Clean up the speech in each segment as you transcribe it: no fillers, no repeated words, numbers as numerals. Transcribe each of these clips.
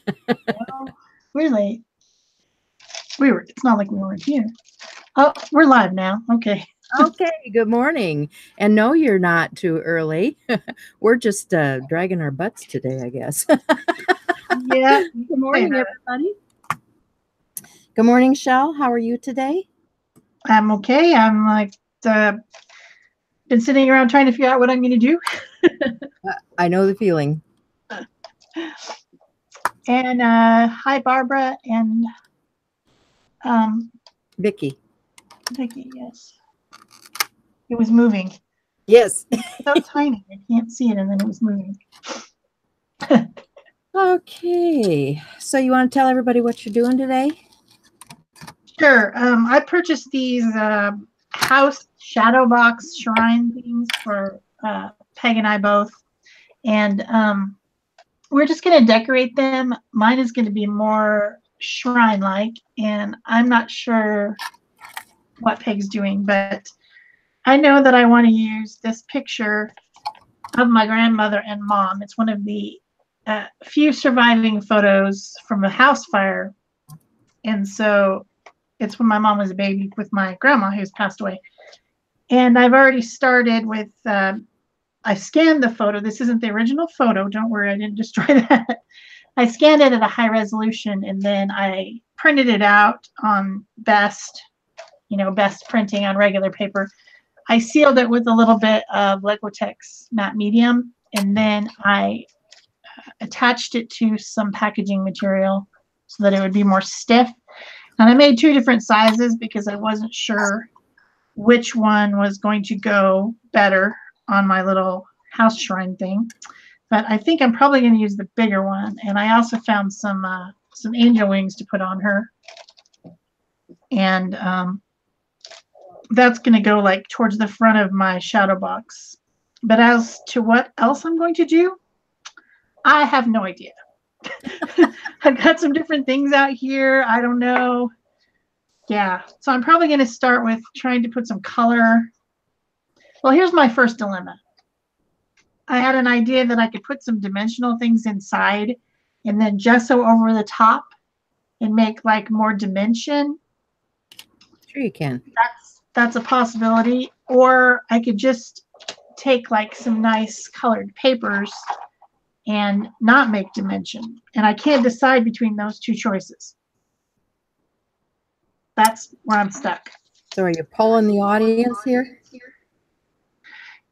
Well, we're late. It's not like we weren't here. Oh, we're live now. Okay. Okay, good morning. And no, you're not too early. We're just dragging our butts today, I guess. Yeah, you Good can say morning, that. everybody. Good morning, Shell. How are you today? I'm okay. I'm like, been sitting around trying to figure out what I'm going to do. I know the feeling. And hi, Barbara and um, Vicky. Vicky. Yes, it was moving. Yes. So tiny, I can't see it, and then it was moving. Okay. So you want to tell everybody what you're doing today? Sure. I purchased these house shadow box shrine things for Peg and I both, and we're just going to decorate them. Mine is going to be more shrine like, and I'm not sure what Peg's doing, but I know that I want to use this picture of my grandmother and mom. It's one of the few surviving photos from a house fire, and so it's when my mom was a baby with my grandma who's passed away. And I've already started with I scanned the photo. This isn't the original photo. Don't worry, I didn't destroy that. I scanned it at a high resolution, and then I printed it out on best printing on regular paper. I sealed it with a little bit of Liquitex matte medium, and then I attached it to some packaging material so that it would be more stiff. And I made two different sizes because I wasn't sure which one was going to go better on my little house shrine thing. But I think I'm probably going to use the bigger one. And I also found some angel wings to put on her, and that's going to go like towards the front of my shadow box. But as to what else I'm going to do, I have no idea. I've got some different things out here. I don't know. Yeah, so I'm probably going to start with trying to put some color. Well, here's my first dilemma. I had an idea that I could put some dimensional things inside and then gesso over the top and make like more dimension. Sure, you can. That's a possibility. Or I could just take like some nice colored papers and not make dimension. And I can't decide between those two choices. That's where I'm stuck. So are you polling the audience here?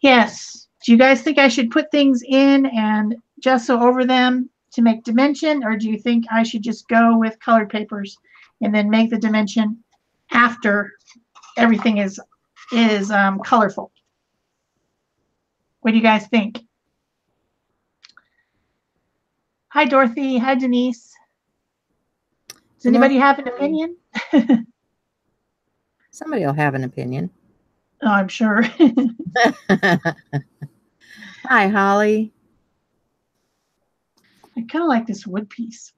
Yes. Do you guys think I should put things in and gesso over them to make dimension, or do you think I should just go with colored papers and then make the dimension after everything is colorful? What do you guys think? Hi, Dorothy. Hi, Denise. Does anybody have an opinion? Somebody will have an opinion. Oh, I'm sure. Hi, Holly. I kind of like this wood piece.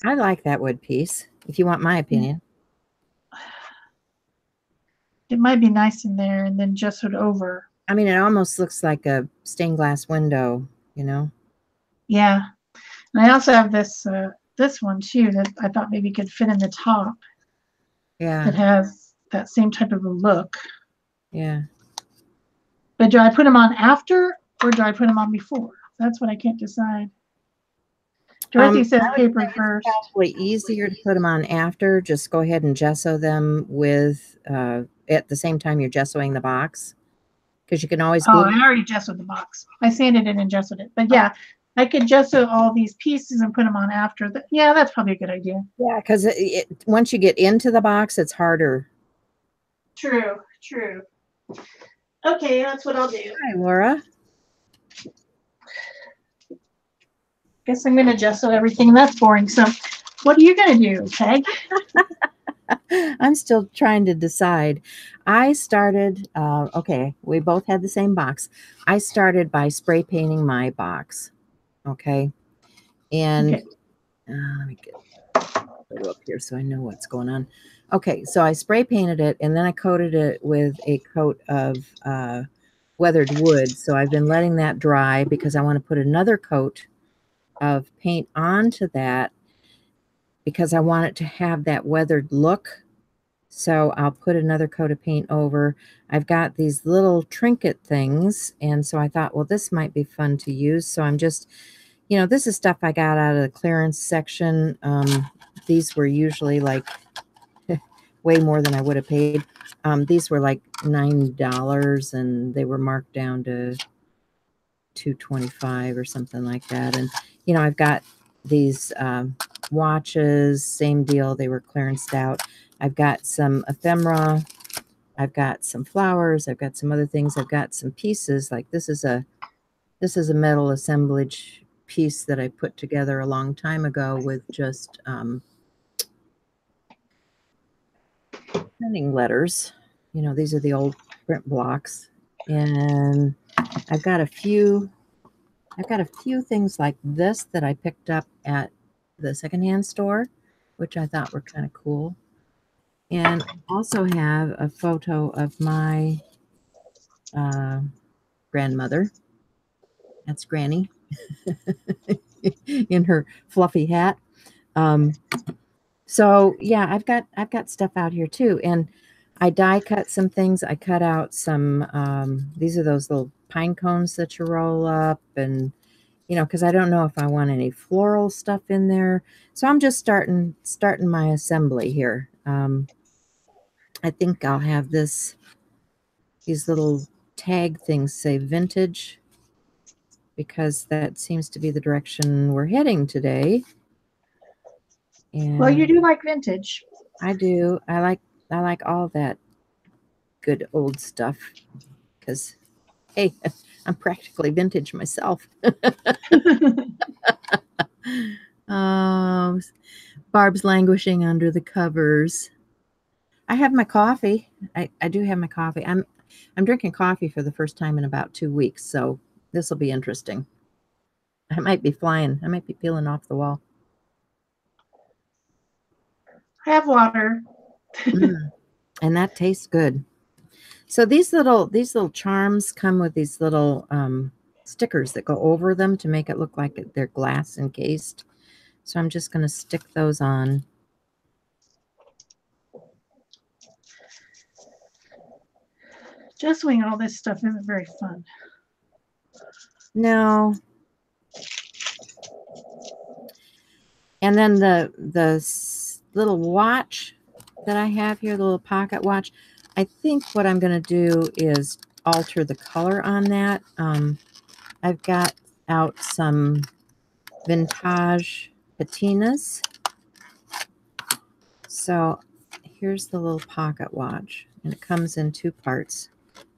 I like that wood piece, if you want my opinion. It might be nice in there and then gessoed over. I mean, it almost looks like a stained glass window, you know? Yeah. And I also have this one too that I thought maybe could fit in the top. Yeah. That has that same type of a look. Yeah. But do I put them on after or do I put them on before? That's what I can't decide. Dorothy says paper first. It's probably easier to put them on after. Just go ahead and gesso them with at the same time you're gessoing the box, because you can always glue. Oh, I already gessoed the box. I sanded it and gessoed it. But yeah, I could gesso all these pieces and put them on after. Yeah, that's probably a good idea. Yeah, because once you get into the box, it's harder. True, true. Okay, that's what I'll do. Hi, Laura. Guess I'm going to gesso everything. That's boring. So what are you going to do, Peg? I'm still trying to decide. I started, okay, we both had the same box. I started by spray painting my box. Okay. And okay. Let me get it up here so I know what's going on. Okay. So I spray painted it and then I coated it with a coat of weathered wood. So I've been letting that dry because I want to put another coat of paint onto that because I want it to have that weathered look. So I'll put another coat of paint over. I've got these little trinket things, and so I thought, well, this might be fun to use. So I'm just, you know, this is stuff I got out of the clearance section. These were usually like way more than I would have paid. These were like $9, and they were marked down to $2.25 or something like that. And, you know, I've got these watches, same deal. They were clearanced out. I've got some ephemera. I've got some flowers. I've got some other things. I've got some pieces. Like this is a metal assemblage piece that I put together a long time ago with just printing letters. You know, these are the old print blocks. And I've got a few things like this that I picked up at the secondhand store, which I thought were kind of cool. And I also have a photo of my grandmother. That's Granny in her fluffy hat. So yeah, I've got stuff out here too. And I die cut some things. I cut out some, these are those little pine cones that you roll up, and you know, because I don't know if I want any floral stuff in there. So I'm just starting my assembly here. I think I'll have these little tag things say vintage, because that seems to be the direction we're heading today. And well, you do like vintage. I do. I like all that good old stuff because, hey, I'm practically vintage myself. Barb's languishing under the covers. I have my coffee. I do have my coffee. I'm drinking coffee for the first time in about 2 weeks, so this will be interesting. I might be flying. I might be peeling off the wall. I have water. And that tastes good. So these little charms come with these little stickers that go over them to make it look like they're glass encased. So I'm just going to stick those on. Just doing all this stuff isn't very fun. No. And then the little watch that I have here, the little pocket watch, I think what I'm going to do is alter the color on that. I've got out some vintage patinas. So here's the little pocket watch, and it comes in 2 parts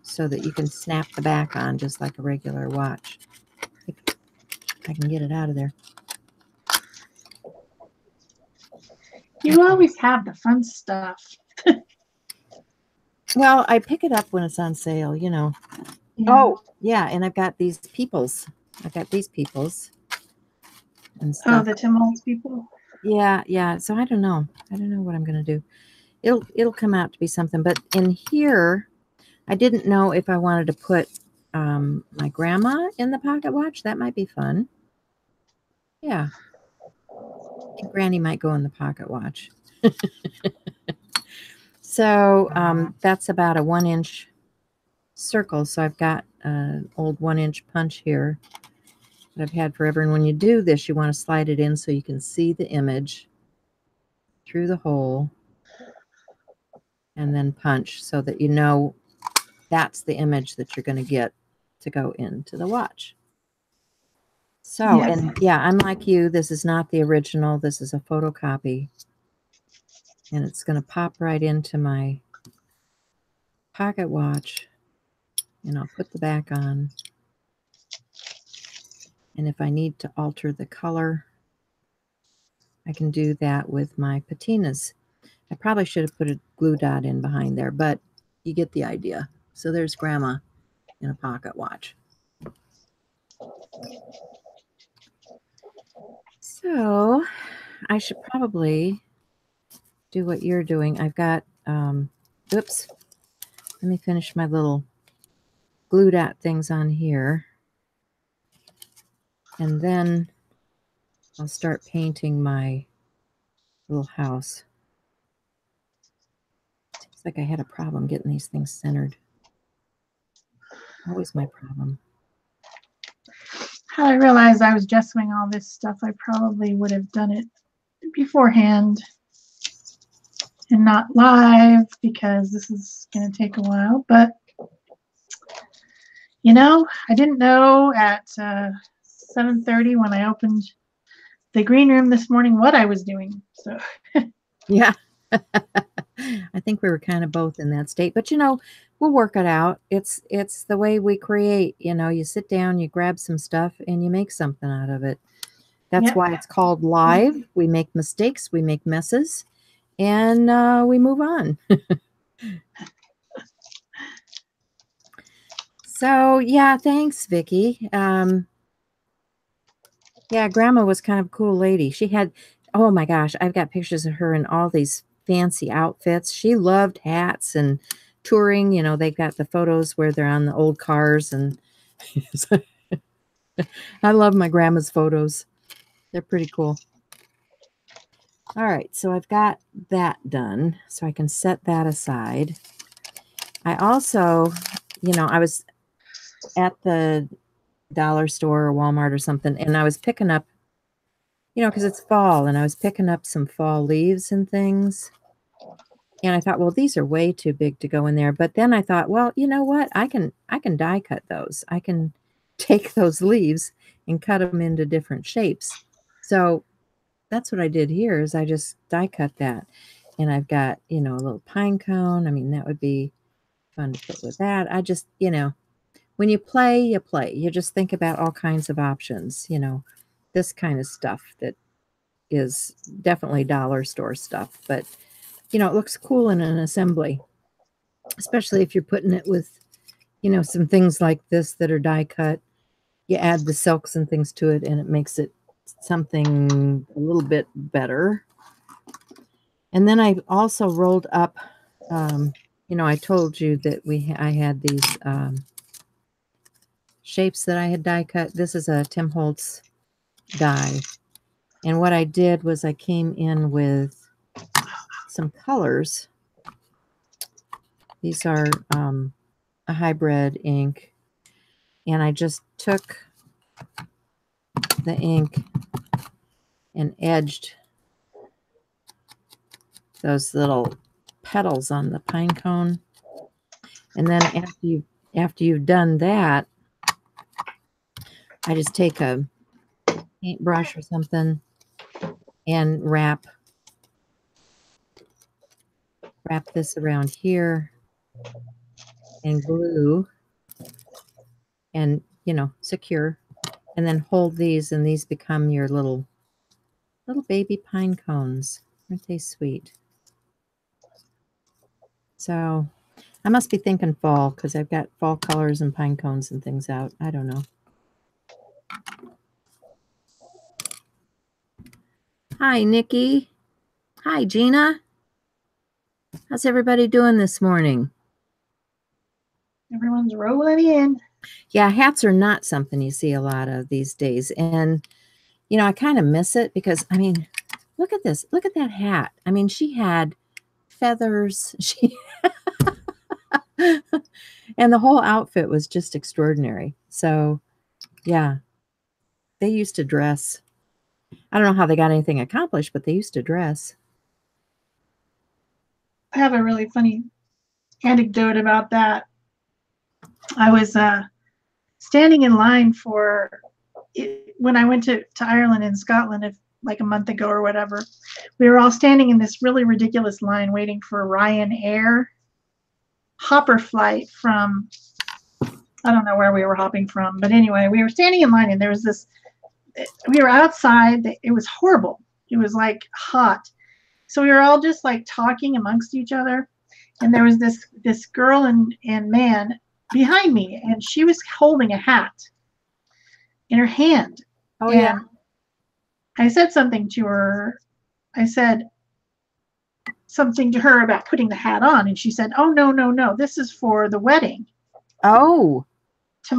so that you can snap the back on just like a regular watch. If I can get it out of there. You always have the fun stuff. Well, I pick it up when it's on sale, you know. Yeah. Oh, yeah, and I've got these peoples. I've got these peoples and stuff. Oh, the Tim Holtz people? Yeah, yeah. So I don't know. I don't know what I'm going to do. It'll come out to be something. But in here, I didn't know if I wanted to put my grandma in the pocket watch. That might be fun. Yeah. I think Granny might go in the pocket watch. So that's about a 1-inch circle. So I've got an old 1-inch punch here that I've had forever. And when you do this, you want to slide it in so you can see the image through the hole and then punch so that you know that's the image that you're going to get to go into the watch. So, yes. And yeah, I'm like you. This is not the original. This is a photocopy. And it's going to pop right into my pocket watch. And I'll put the back on. And if I need to alter the color, I can do that with my patinas. I probably should have put a glue dot in behind there, but you get the idea. So there's Grandma in a pocket watch. So I should probably do what you're doing. I've got, oops, let me finish my little glue dot things on here. And then I'll start painting my little house. Seems like I had a problem getting these things centered. Always my problem. Had I realized I was gestuing all this stuff, I probably would have done it beforehand and not live because this is going to take a while. But, you know, I didn't know at 7:30 when I opened the green room this morning what I was doing. So, yeah. I think we were kind of both in that state, but you know, we'll work it out. It's the way we create, you know, you sit down, you grab some stuff and you make something out of it. That's yep. why it's called live. We make mistakes, we make messes, and we move on. So yeah, thanks, Vicki. Yeah, Grandma was kind of a cool lady. She had, oh my gosh, I've got pictures of her in all these fancy outfits. She loved hats and touring. You know, they've got the photos where they're on the old cars, and I love my grandma's photos. They're pretty cool. All right, so I've got that done, so I can set that aside. I also, you know, I was at the dollar store or Walmart or something, and I was picking up, you know, because it's fall, and I was picking up some fall leaves and things. And I thought, well, these are way too big to go in there. But then I thought, well, you know what? I can die cut those. I can take those leaves and cut them into different shapes. So that's what I did here is I just die cut that. And I've got, you know, a little pine cone. I mean, that would be fun to put with that. I just, you know, when you play, you play. You just think about all kinds of options, you know, this kind of stuff that is definitely dollar store stuff. But, you know, it looks cool in an assembly, especially if you're putting it with, you know, some things like this that are die cut. You add the silks and things to it, and it makes it something a little bit better. And then I also rolled up, you know, I told you that I had these shapes that I had die cut. This is a Tim Holtz die. And what I did was I came in with some colors. These are a hybrid ink. And I just took the ink and edged those little petals on the pine cone. And then after you've done that, I just take a paintbrush or something and wrap this around here and glue and, you know, secure, and then hold these, and these become your little baby pine cones. Aren't they sweet? So I must be thinking fall because I've got fall colors and pine cones and things out. I don't know. Hi, Nikki. Hi, Gina. How's everybody doing this morning? Everyone's rolling in. Yeah, hats are not something you see a lot of these days. And, you know, I kind of miss it because, I mean, look at this. Look at that hat. I mean, she had feathers. And the whole outfit was just extraordinary. So, yeah, they used to dress. I don't know how they got anything accomplished, but they used to dress. I have a really funny anecdote about that. I was standing in line for when I went to Ireland and Scotland like a month ago or whatever. We were all standing in this really ridiculous line waiting for Ryanair hopper flight from, I don't know where we were hopping from, but anyway, we were standing in line and there was this, we were outside. It was horrible. It was like hot. So we were all just like talking amongst each other. And there was this girl and man behind me, and she was holding a hat in her hand. Oh, and yeah. I said something to her. I said something to her about putting the hat on, and she said, "Oh, no, no, no. This is for the wedding." Oh. I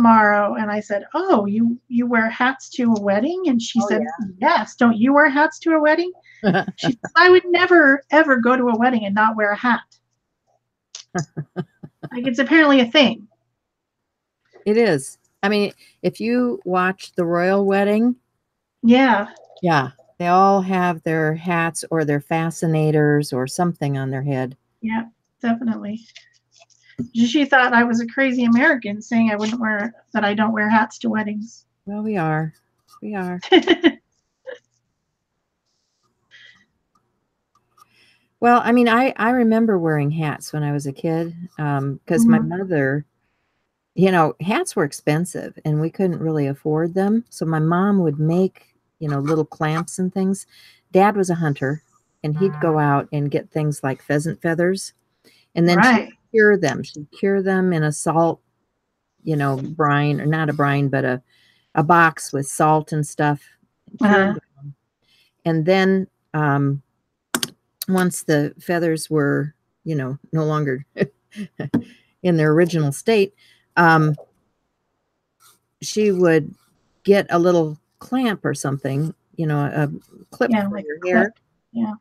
would never ever go to a wedding and not wear a hat. Like, it's apparently a thing. It is. I mean, if you watch the royal wedding, Yeah. yeah, they all have their hats or their fascinators or something on their head. Yeah, definitely. She thought I was a crazy American saying that I don't wear hats to weddings. Well, we are. We are. Well, I mean, I remember wearing hats when I was a kid because my mother, hats were expensive and we couldn't really afford them. So my mom would make, little clamps and things. Dad was a hunter and he'd go out and get things like pheasant feathers and then she'd cure them. She'd cure them in a salt, brine, or not a brine, but a box with salt and stuff. And then once the feathers were, no longer in their original state, she would get a little clamp or something, a clip for your hair. Yeah.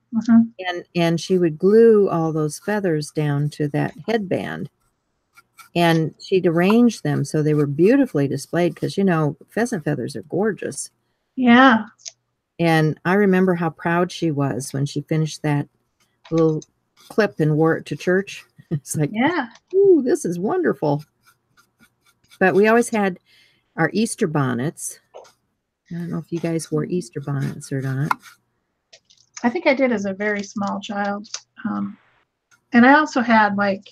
And she would glue all those feathers down to that headband. And she'd arrange them so they were beautifully displayed because, pheasant feathers are gorgeous. Yeah. And I remember how proud she was when she finished that little clip and wore it to church. It's like, yeah, ooh, this is wonderful. But we always had our Easter bonnets. I don't know if you guys wore Easter bonnets or not. I think I did as a very small child. And I also had, like,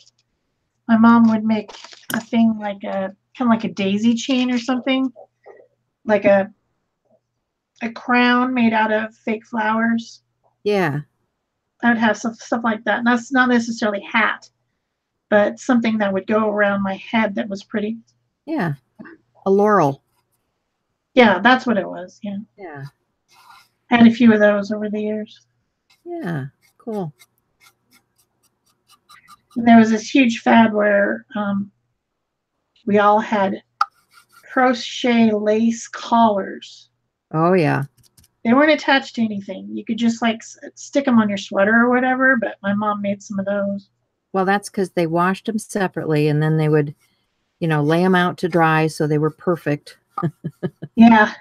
my mom would make a thing like kind of like a daisy chain or something, like a crown made out of fake flowers. Yeah. I would have stuff like that. And that's not necessarily hat, but something that would go around my head that was pretty. Yeah. A laurel. Yeah, that's what it was. Yeah. Yeah. I had a few of those over the years. Yeah. Cool. And there was this huge fad where we all had crochet lace collars. Oh, yeah. They weren't attached to anything. You could just like stick them on your sweater or whatever, but my mom made some of those. Well, that's because they washed them separately and then they would, lay them out to dry so they were perfect. Yeah.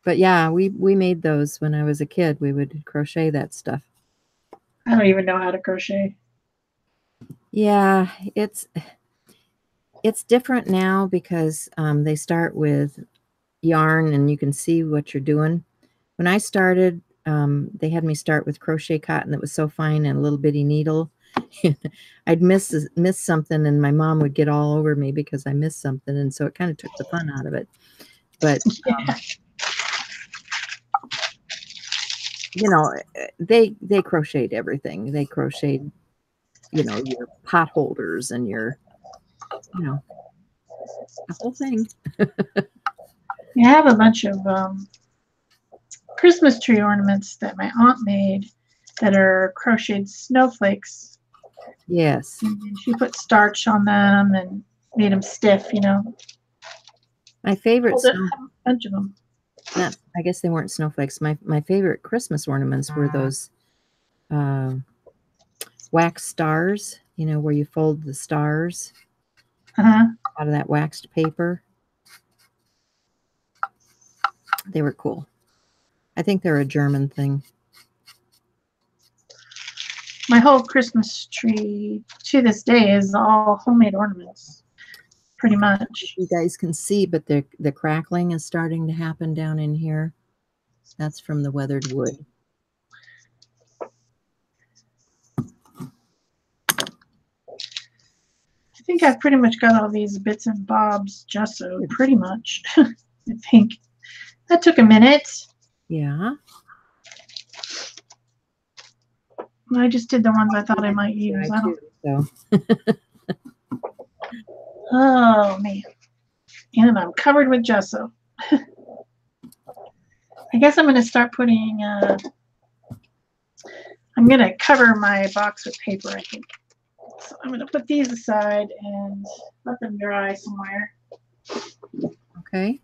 But yeah, we made those when I was a kid. We would crochet that stuff. I don't even know how to crochet. Yeah, it's different now because they start with yarn and you can see what you're doing. When I started, they had me start with crochet cotton that was so fine and a little bitty needle. I'd miss something and my mom would get all over me because I missed something, and so it kind of took the fun out of it. But they crocheted everything. They crocheted, your pot holders and your, the whole thing. I have a bunch of Christmas tree ornaments that my aunt made that are crocheted snowflakes. Yes. And she put starch on them and made them stiff, My favorite, a bunch of them. I guess they weren't snowflakes. My favorite Christmas ornaments were those wax stars, where you fold the stars out of that waxed paper. They were cool. I think they're a German thing. My whole Christmas tree to this day is all homemade ornaments, pretty much. You guys can see, but the crackling is starting to happen down in here. That's from the weathered wood. I think I've pretty much got all these bits and bobs gessoed, pretty much. I think that took a minute. Yeah. I just did the ones I thought I might use. Oh, man. And I'm covered with gesso. I guess I'm going to start putting, I'm going to cover my box with paper, I think. So I'm going to put these aside and let them dry somewhere. Okay.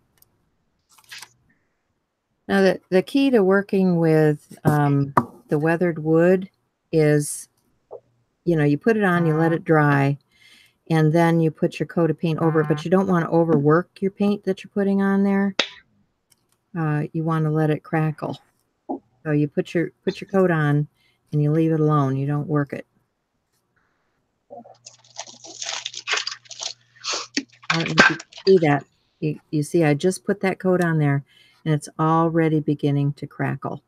Now, the key to working with the weathered wood is, you put it on, you let it dry, and then you put your coat of paint over it, but you don't want to overwork your paint that you're putting on there. You want to let it crackle. So you put your coat on and you leave it alone. You don't work it. I don't know if you can see that. You see, I just put that coat on there, and it's already beginning to crackle.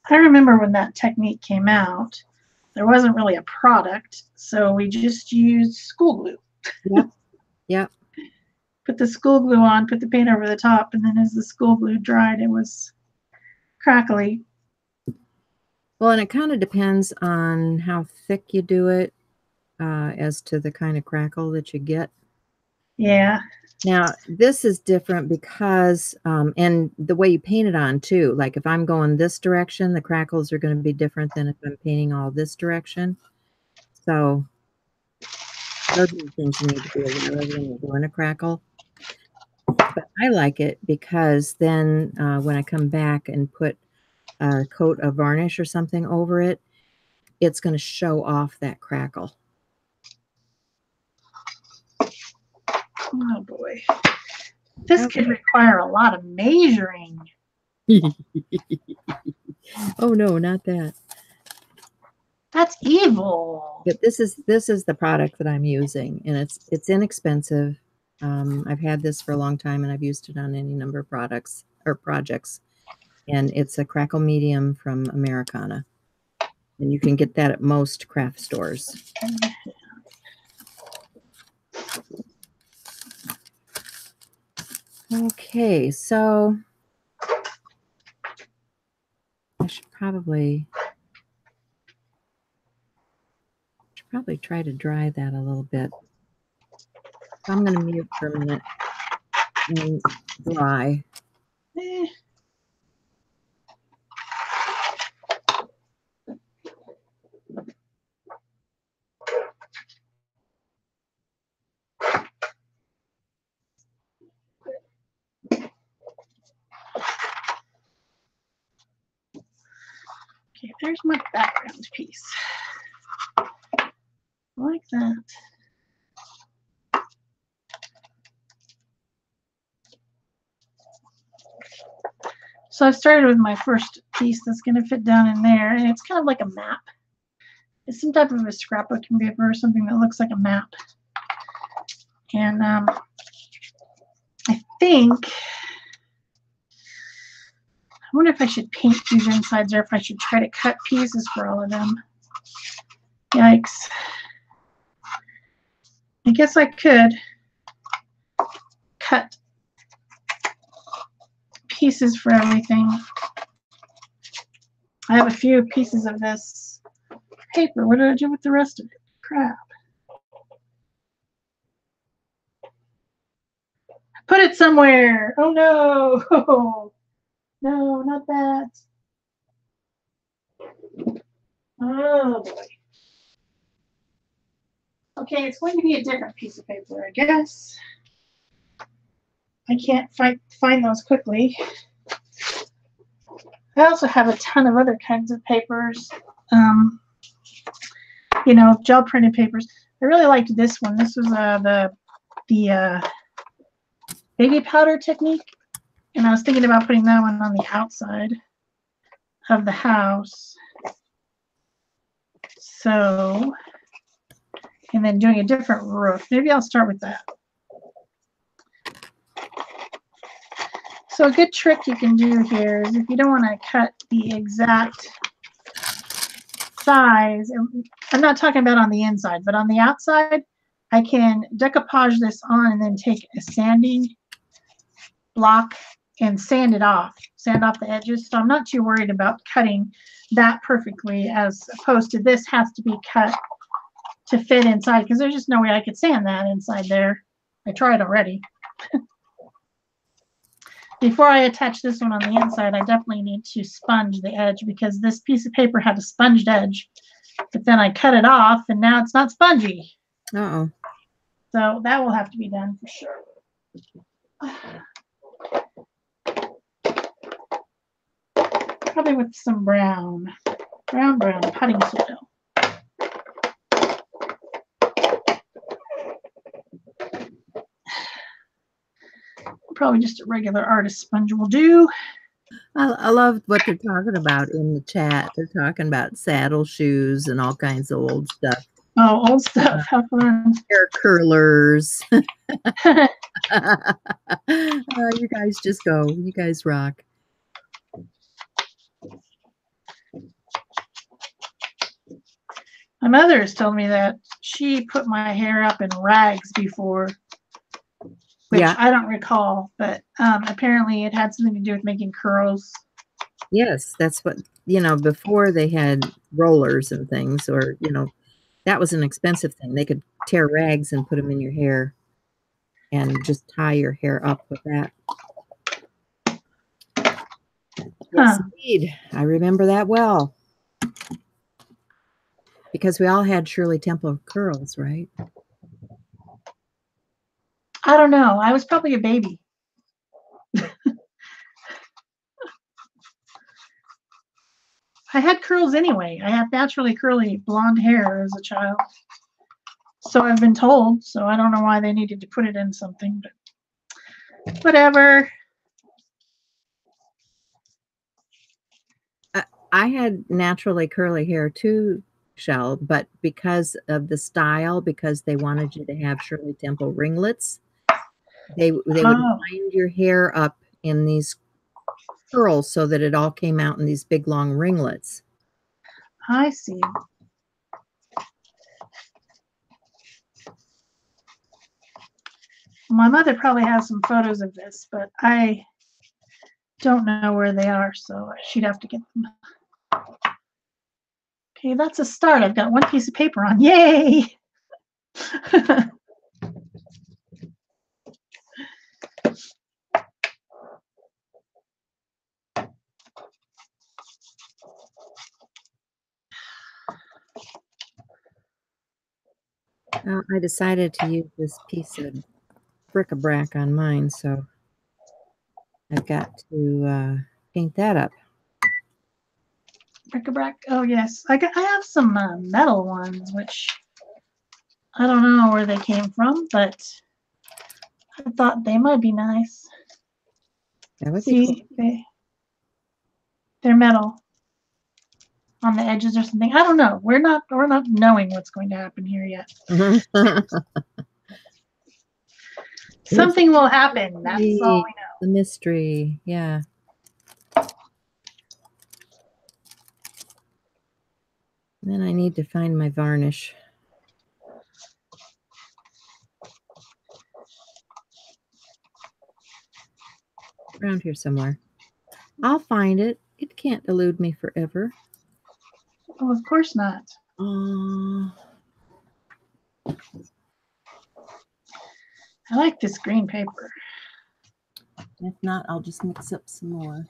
I remember when that technique came out, there wasn't really a product, so we just used school glue. Yep. Yep. Put the school glue on, put the paint over the top, and then as the school glue dried, it was crackly. Well, and it kind of depends on how thick you do it as to the kind of crackle that you get. Yeah. Now, this is different because, and the way you paint it on too, like if I'm going this direction, the crackles are going to be different than if I'm painting all this direction. So those are the things you need to be aware of when you're doing a crackle. But I like it because then when I come back and put a coat of varnish or something over it, it's going to show off that crackle. Oh boy. This could require a lot of measuring. Oh no, not that. That's evil. But this is the product that I'm using, and it's inexpensive. I've had this for a long time, and I've used it on any number of products or projects. And it's a crackle medium from Americana, and you can get that at most craft stores. Okay, so I should probably try to dry that a little bit. So I'm going to mute for a minute and dry. Okay, there's my background piece. Like that. So I've started with my first piece that's going to fit down in there, and it's kind of like a map. It's some type of a scrapbooking paper or something that looks like a map. And I wonder if I should paint these insides or if I should try to cut pieces for all of them. Yikes. I guess I could cut pieces for everything. I have a few pieces of this paper. What did I do with the rest of it? Crap. Put it somewhere. Oh no. No, not that. Oh boy. Okay, it's going to be a different piece of paper, I guess. I can't find those quickly. I also have a ton of other kinds of papers. You know, gel printed papers. I really liked this one. This was the baby powder technique, and I was thinking about putting that one on the outside of the house. So, and then doing a different roof. Maybe I'll start with that. So a good trick you can do here is if you don't want to cut the exact size, I'm not talking about on the inside, but on the outside, I can decoupage this on and then take a sanding block and sand off the edges. So I'm not too worried about cutting that perfectly, as opposed to this has to be cut to fit inside, because there's just no way I could sand that inside there. I tried already. Before I attach this one on the inside, I definitely need to sponge the edge, because this piece of paper had a sponged edge. But then I cut it off and now it's not spongy. Uh-oh. So that will have to be done for sure. Probably with some brown putty soda. Probably just a regular artist sponge will do. I love what they're talking about in the chat. They're talking about saddle shoes and all kinds of old stuff. Oh, old stuff. How fun. Hair curlers. You guys just go. You guys rock. My mother has told me that she put my hair up in rags before, which Yeah. I don't recall, but apparently it had something to do with making curls. Yes, that's what, before they had rollers and things, or, that was an expensive thing. They could tear rags and put them in your hair and just tie your hair up with that. Yes, indeed. I remember that well. Because we all had Shirley Temple curls, right? I don't know. I was probably a baby. I had curls anyway. I had naturally curly blonde hair as a child. So I've been told. So I don't know why they needed to put it in something, but whatever. I had naturally curly hair too, Shell, but because of the style, because they wanted you to have Shirley Temple ringlets, they would wind your hair up in these curls so that it all came out in these big long ringlets. I see. My mother probably has some photos of this, but I don't know where they are, so she'd have to get them. Okay, that's a start. I've got one piece of paper on. Yay! I decided to use this piece of bric-a-brac on mine, so I've got to paint that up. Bric-a-brac. Oh yes, I have some metal ones, which I don't know where they came from, but I thought they might be nice. That would be cool. They're metal on the edges or something. I don't know. We're not knowing what's going to happen here yet. Something will happen. That's all we know. The mystery, yeah. Then I need to find my varnish. Around here somewhere. I'll find it. It can't elude me forever. Oh, of course not. I like this green paper. If not, I'll just mix up some more.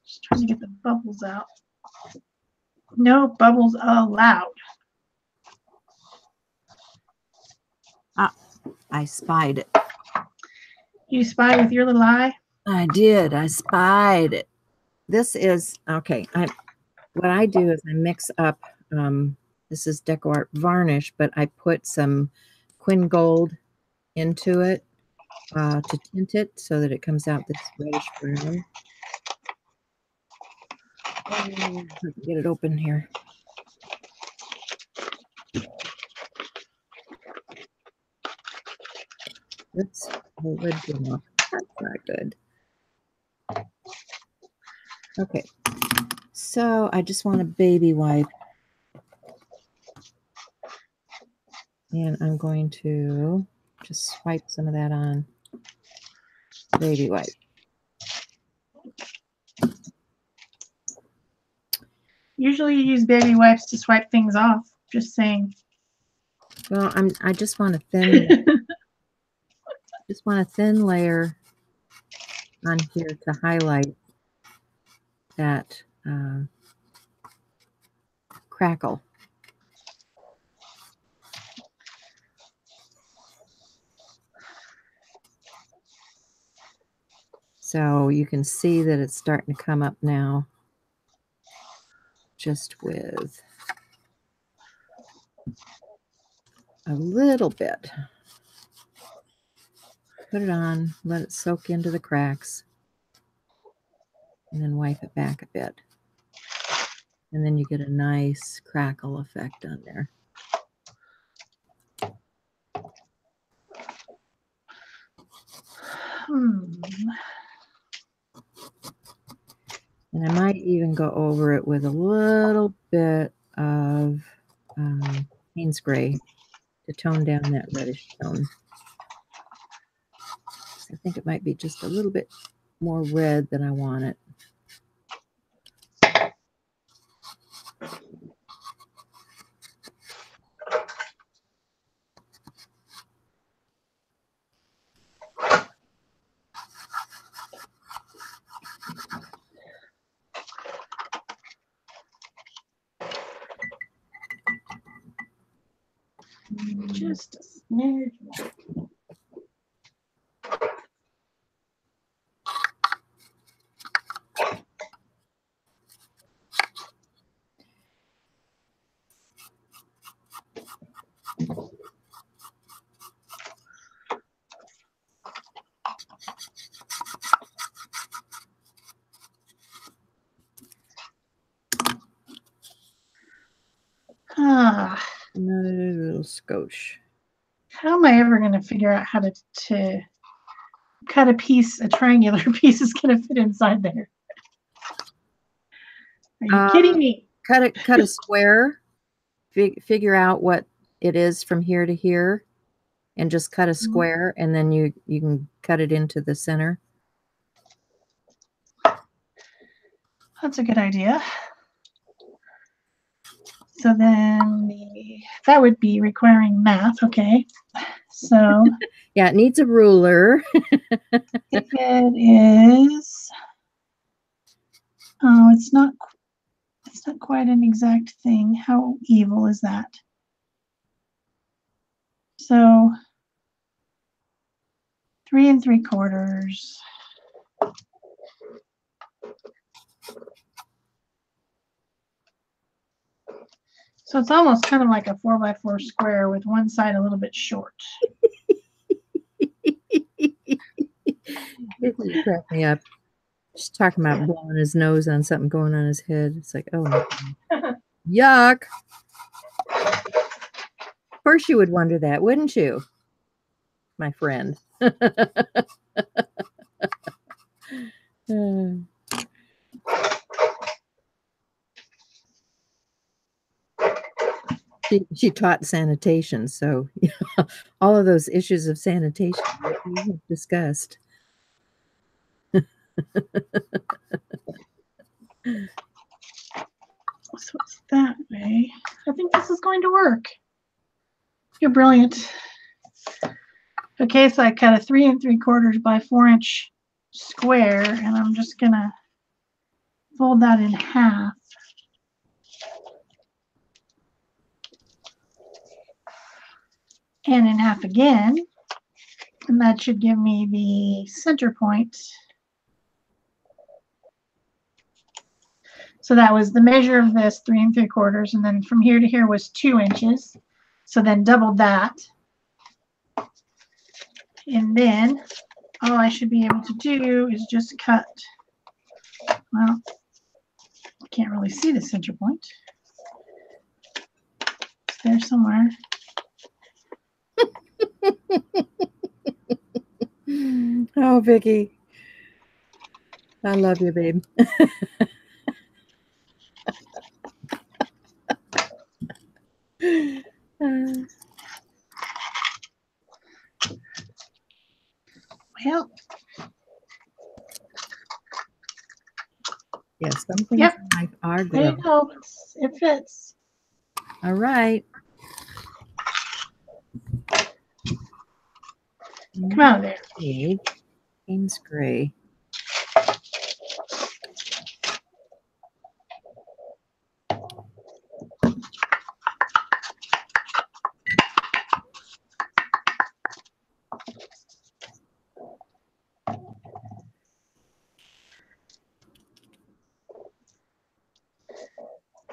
Just trying to get the bubbles out. No bubbles allowed. Ah, I spied it. You spy with your little eye? I did. I spied it. This is, okay, what I do is I mix up, this is DecoArt varnish, but I put some Quinn Gold into it to tint it so that it comes out this reddish brown. Oh, if I can get it open here. Oops, the lid came off. That's not good. Okay, so I just want a baby wipe. And I'm going to just swipe some of that on. Baby wipe. Usually you use baby wipes to swipe things off. Just saying. Well, I just want a thin just want a thin layer on here to highlight that crackle. So you can see that it's starting to come up now, just with a little bit. Put it on, let it soak into the cracks, and then wipe it back a bit. And then you get a nice crackle effect on there. And I might even go over it with a little bit of Payne's Gray to tone down that reddish tone. I think it might be just a little bit more red than I want it. Just a smidge more. Another little scotch. How am I ever going to figure out how to cut a piece, a triangular piece is going to fit inside there? Are you kidding me? Cut a square. Figure out what it is from here to here, and just cut a square, and then you can cut it into the center. That's a good idea. So then that would be requiring math. Okay. So yeah, it needs a ruler. If it is, oh, it's not quite an exact thing. How evil is that? So 3 3/4. So it's almost kind of like a 4x4 square with one side a little bit short. It cracked me up. Just talking about blowing his nose on something going on his head. It's like, oh, yuck. Of course you would wonder that, wouldn't you, my friend? She taught sanitation, so all of those issues of sanitation that we have discussed. So it's that way. I think this is going to work. You're brilliant. Okay, so I cut a 3 3/4 by 4-inch square, and I'm just gonna fold that in half. And in half again, and that should give me the center point. So that was the measure of this, 3 3/4, and then from here to here was 2 inches. So then doubled that. And then all I should be able to do is just cut, well, I can't really see the center point. It's there somewhere. Oh, Vicki. I love you, babe. Well, yes, some things in life are there you gross. go. It fits. All right. Come out of there. Payne's Gray.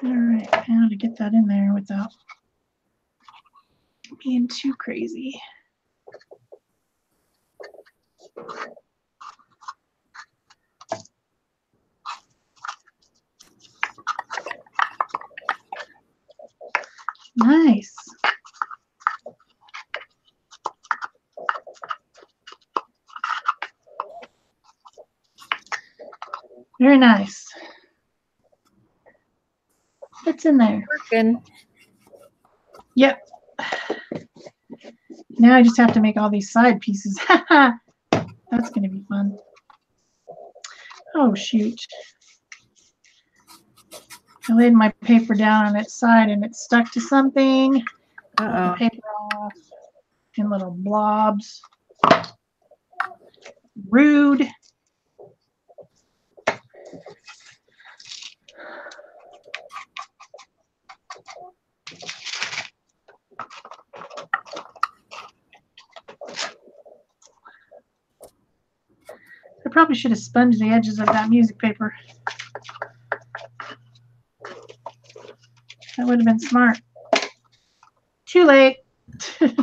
All right, now to get that in there without being too crazy. Nice. Very nice. It's in there. Working. Yep. Now I just have to make all these side pieces. That's going to be fun. Oh, shoot. I laid my paper down on its side and it stuck to something. Pulled the paper off in little blobs. Rude. I probably should have sponged the edges of that music paper. That would have been smart. Too late. Way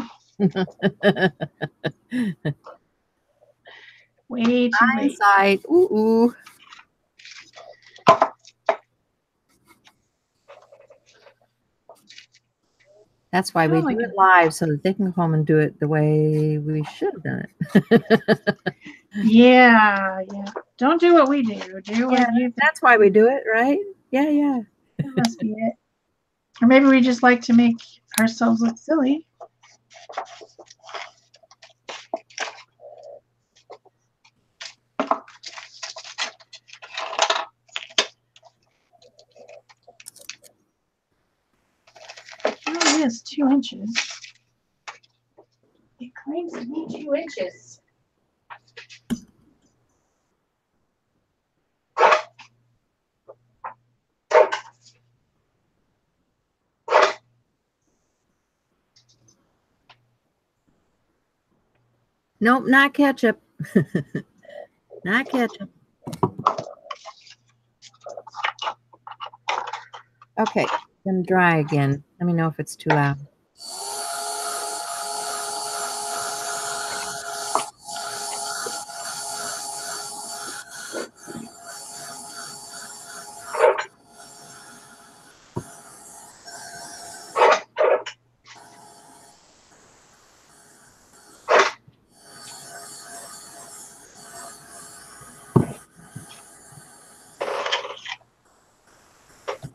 too late. Hindsight. Ooh. That's why we do it live, so that they can come and do it the way we should have done it. Yeah. Don't do what we do. Do what you think. That's why we do it, right? Yeah. That must be it. Or maybe we just like to make ourselves look silly. Oh, it is 2 inches. It claims to be 2 inches. Nope, not ketchup. Not ketchup. Okay, then dry again. Let me know if it's too loud.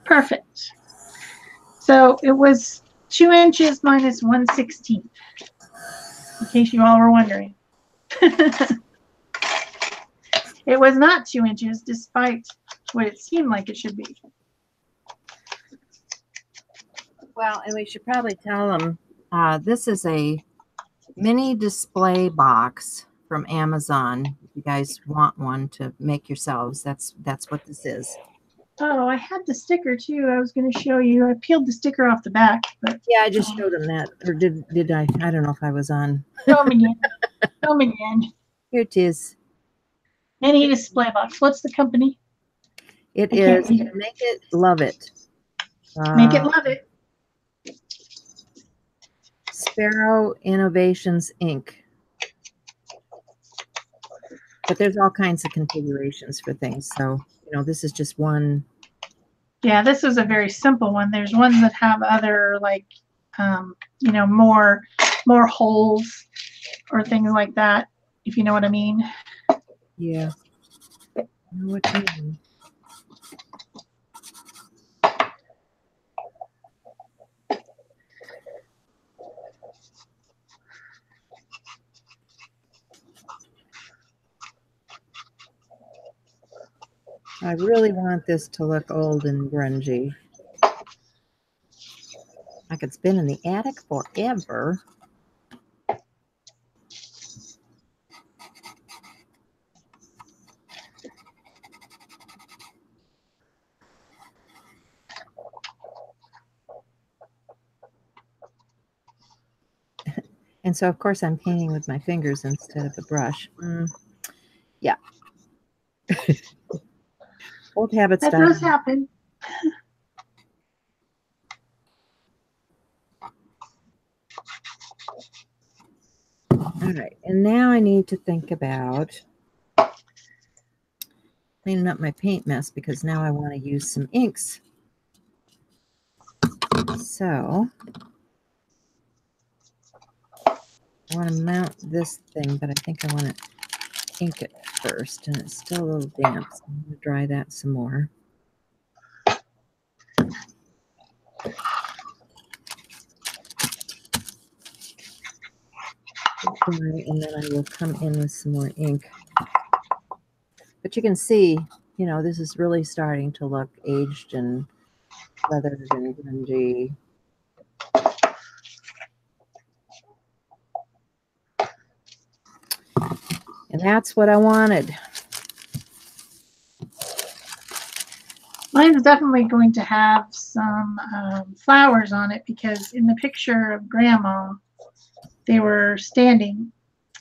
Perfect. So it was 2 inches minus 1/16, in case you all were wondering. It was not 2 inches, despite what it seemed like it should be. Well, and we should probably tell them this is a mini display box from Amazon. If you guys want one to make yourselves, that's what this is. Oh, I had the sticker too. I was going to show you. I peeled the sticker off the back, but yeah, I just showed them that, or did I? I don't know if I was on. Show them again. Show them again. Here it is. Mini display box. What's the company? It is Make It Love It. Make It Love It. Sparrow Innovations Inc. But there's all kinds of configurations for things. So, this is just one. Yeah, this is a very simple one. There's ones that have other, like, more holes or things like that, if you know what I mean. Yeah. I know what you mean. I really want this to look old and grungy. Like it's been in the attic forever. And so, of course, I'm painting with my fingers instead of a brush. Yeah. Old habits. That does happen. All right, and now I need to think about cleaning up my paint mess because now I want to use some inks. So I want to mount this thing, but I think I want to ink it first, and it's still a little damp, so I'm going to dry that some more. Dry, and then I will come in with some more ink. But you can see, you know, this is really starting to look aged and weathered and grungy. And that's what I wanted. Mine's definitely going to have some flowers on it because in the picture of Grandma, they were standing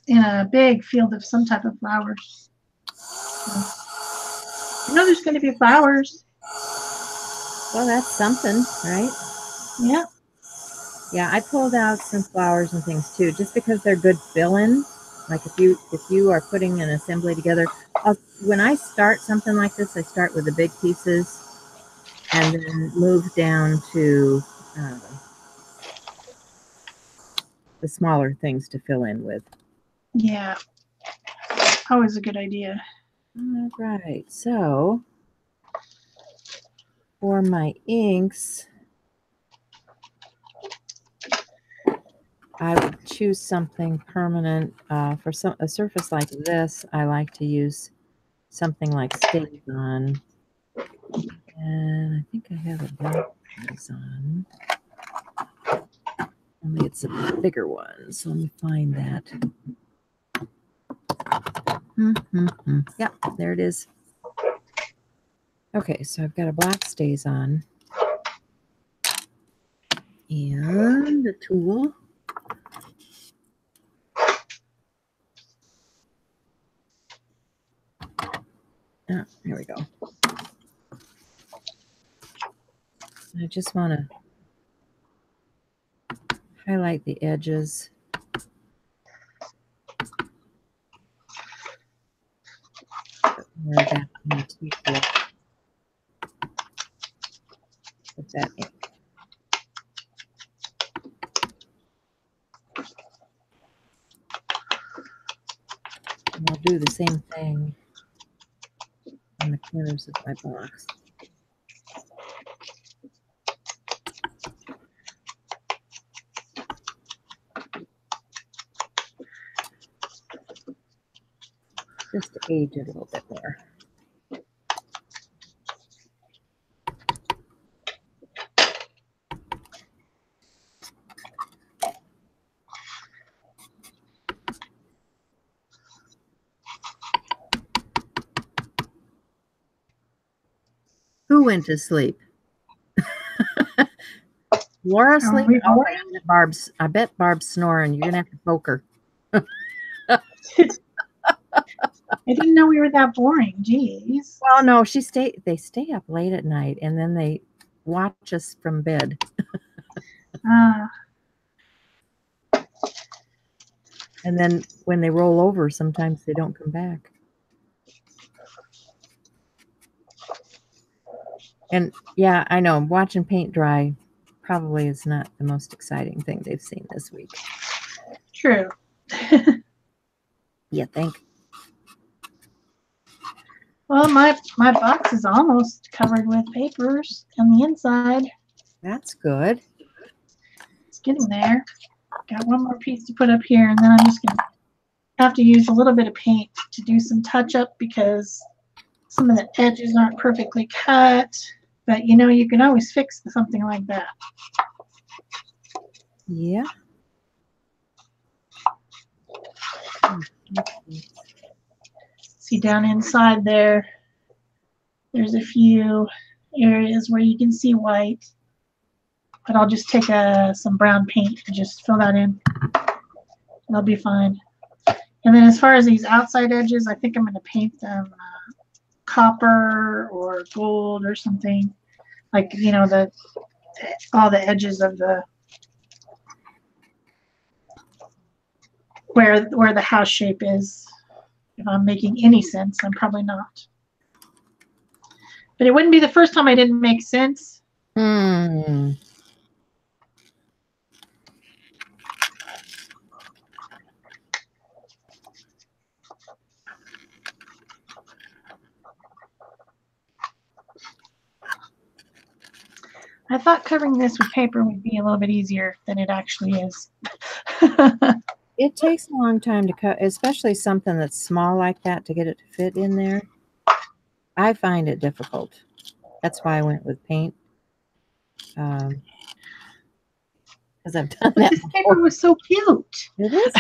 in a big field of some type of flowers. So, you know there's going to be flowers. Well, that's something, right? Yeah. Yeah, I pulled out some flowers and things too, just because they're good fill-in. Like if you are putting an assembly together, when I start something like this, I start with the big pieces and then move down to the smaller things to fill in with. Yeah. Always a good idea. All right, so for my inks, I would choose something permanent. For a surface like this, I like to use something like StazOn. And I think I have a black StazOn. Only it's a bigger one, so let me find that. Yep, there it is. Okay, so I've got a black StazOn. And the tool. Ah, there we go. I just want to highlight the edges. Put that ink. And I'll do the same thing on the corners of my box. Just to age it a little bit more. Who went to sleep? Laura sleep? Oh, I bet Barb's snoring. You're gonna have to poke her. I didn't know we were that boring. Jeez. Well, no, they stay up late at night and then they watch us from bed. And then when they roll over, sometimes they don't come back. And yeah, I know watching paint dry probably is not the most exciting thing they've seen this week. True. You think? Well, my box is almost covered with papers on the inside. That's good. It's getting there. Got one more piece to put up here, and then I'm just going to have to use a little bit of paint to do some touch-up because some of the edges aren't perfectly cut. But, you know, you can always fix something like that. Yeah. See down inside there, there's a few areas where you can see white. But I'll just take some brown paint and just fill that in. That'll be fine. And then as far as these outside edges, I think I'm going to paint them copper or gold or something. Like, you know, all the edges of the where the house shape is. If I'm making any sense, I'm probably not. But it wouldn't be the first time I didn't make sense. Hmm. I thought covering this with paper would be a little bit easier than it actually is. It takes a long time to cut, especially something that's small like that, to get it to fit in there. I find it difficult. That's why I went with paint. Because I've done that This before. paper was so cute. It is.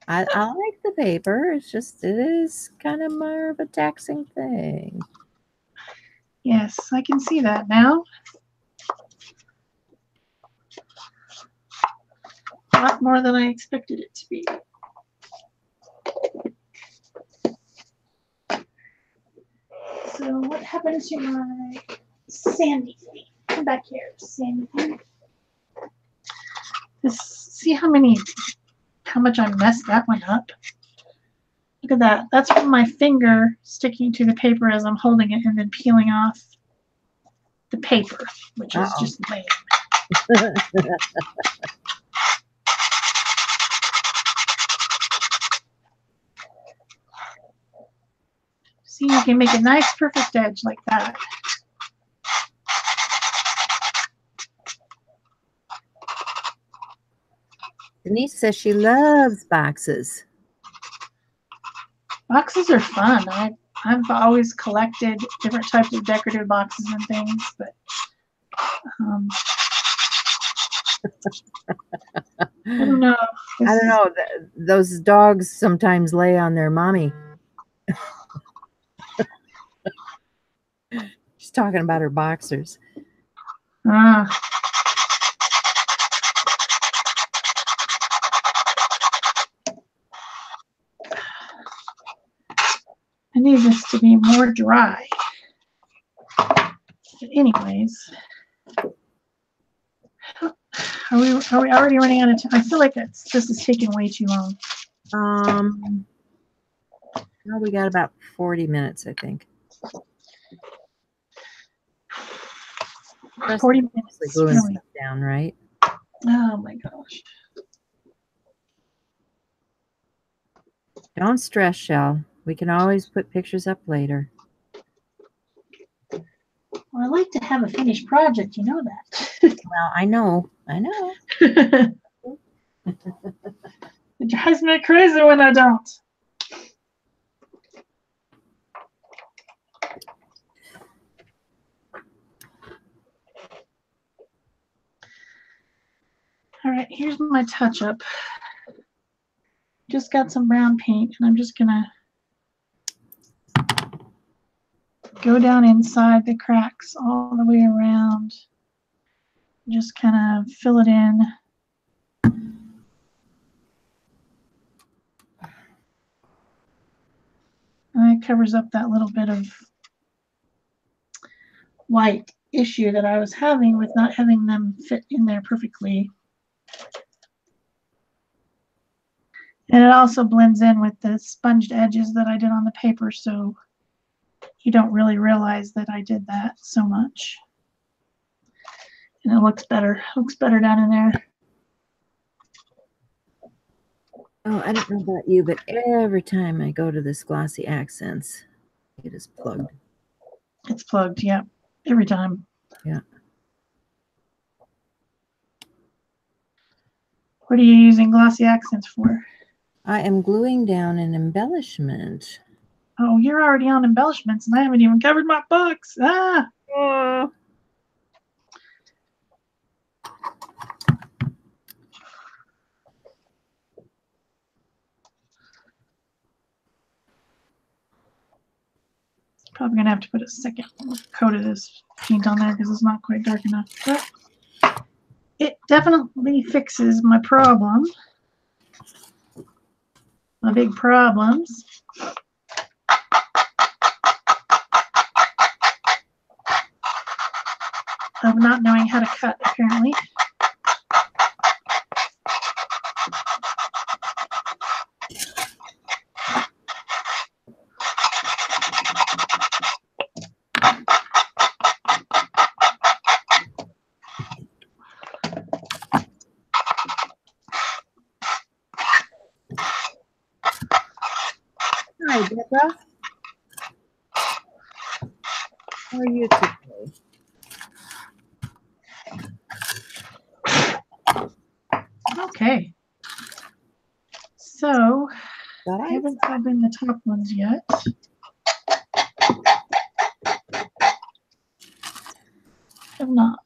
I like the paper. It's just, it is kind of more of a taxing thing. Yes, I can see that now. A lot more than I expected it to be. So what happened to my Sandy thing? Come back here, Sandy thing. See how much I messed that one up. Look at that. That's from my finger sticking to the paper as I'm holding it and then peeling off the paper, which is just lame. See, you can make a nice perfect edge like that. Denise says she loves boxes. Boxes are fun. I've always collected different types of decorative boxes and things, but I don't know. I don't know. Those dogs sometimes lay on their mommy. She's talking about her boxers. I need this to be more dry. But anyways, are we already running out of time? I feel like this is taking way too long. Well, we got about 40 minutes, I think. 40 minutes. Gluing stuff down, right? Oh my gosh. Don't stress, Shell. We can always put pictures up later. Well, I like to have a finished project, you know that. Well, I know. It drives me crazy when I don't. All right, here's my touch-up. Just got some brown paint, and I'm just gonna go down inside the cracks all the way around. Just kind of fill it in. And it covers up that little bit of white issue that I was having with not having them fit in there perfectly. And it also blends in with the sponged edges that I did on the paper, so you don't really realize that I did that so much. And it looks better. It looks better down in there. Oh, I don't know about you, but every time I go to this Glossy Accents, it is plugged. It's plugged, yeah. Every time. Yeah. What are you using Glossy Accents for? I am gluing down an embellishment. Oh, you're already on embellishments, and I haven't even covered my box. Ah! Oh. Probably gonna have to put a second coat of this paint on there because it's not quite dark enough. But it definitely fixes my problem. My big problems. Of not knowing how to cut, apparently. Hi, Deborah. How are you today? Okay. So All I right. haven't filled in the top ones yet. Have not.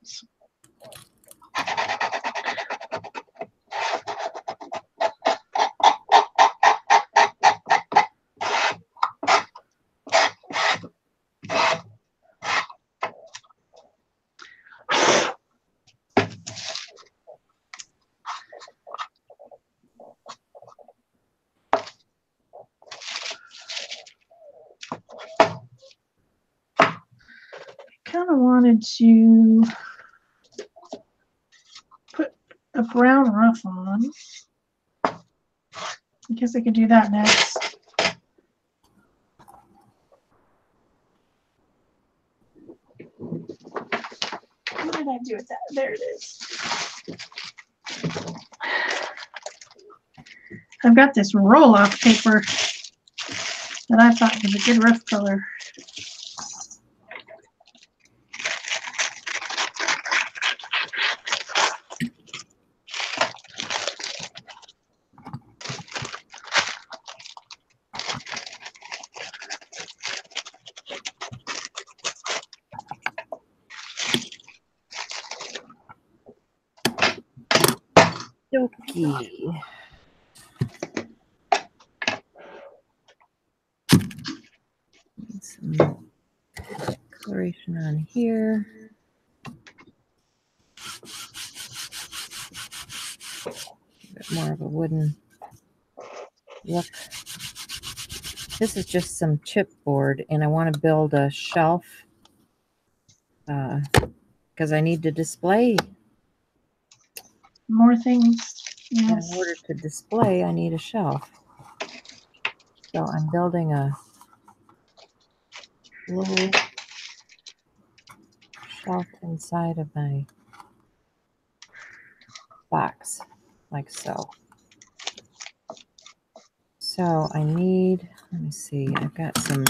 Kind of wanted to put a brown ruff on. I guess I could do that next. What did I do with that? There it is. I've got this roll-off paper that I thought was a good rough color. Dokie. Need some coloration on here. A bit more of a wooden look. This is just some chipboard, and I want to build a shelf because I need to display. More things. Yes. In order to display, I need a shelf. So I'm building a little shelf inside of my box, like so. So I need, let me see, I've got some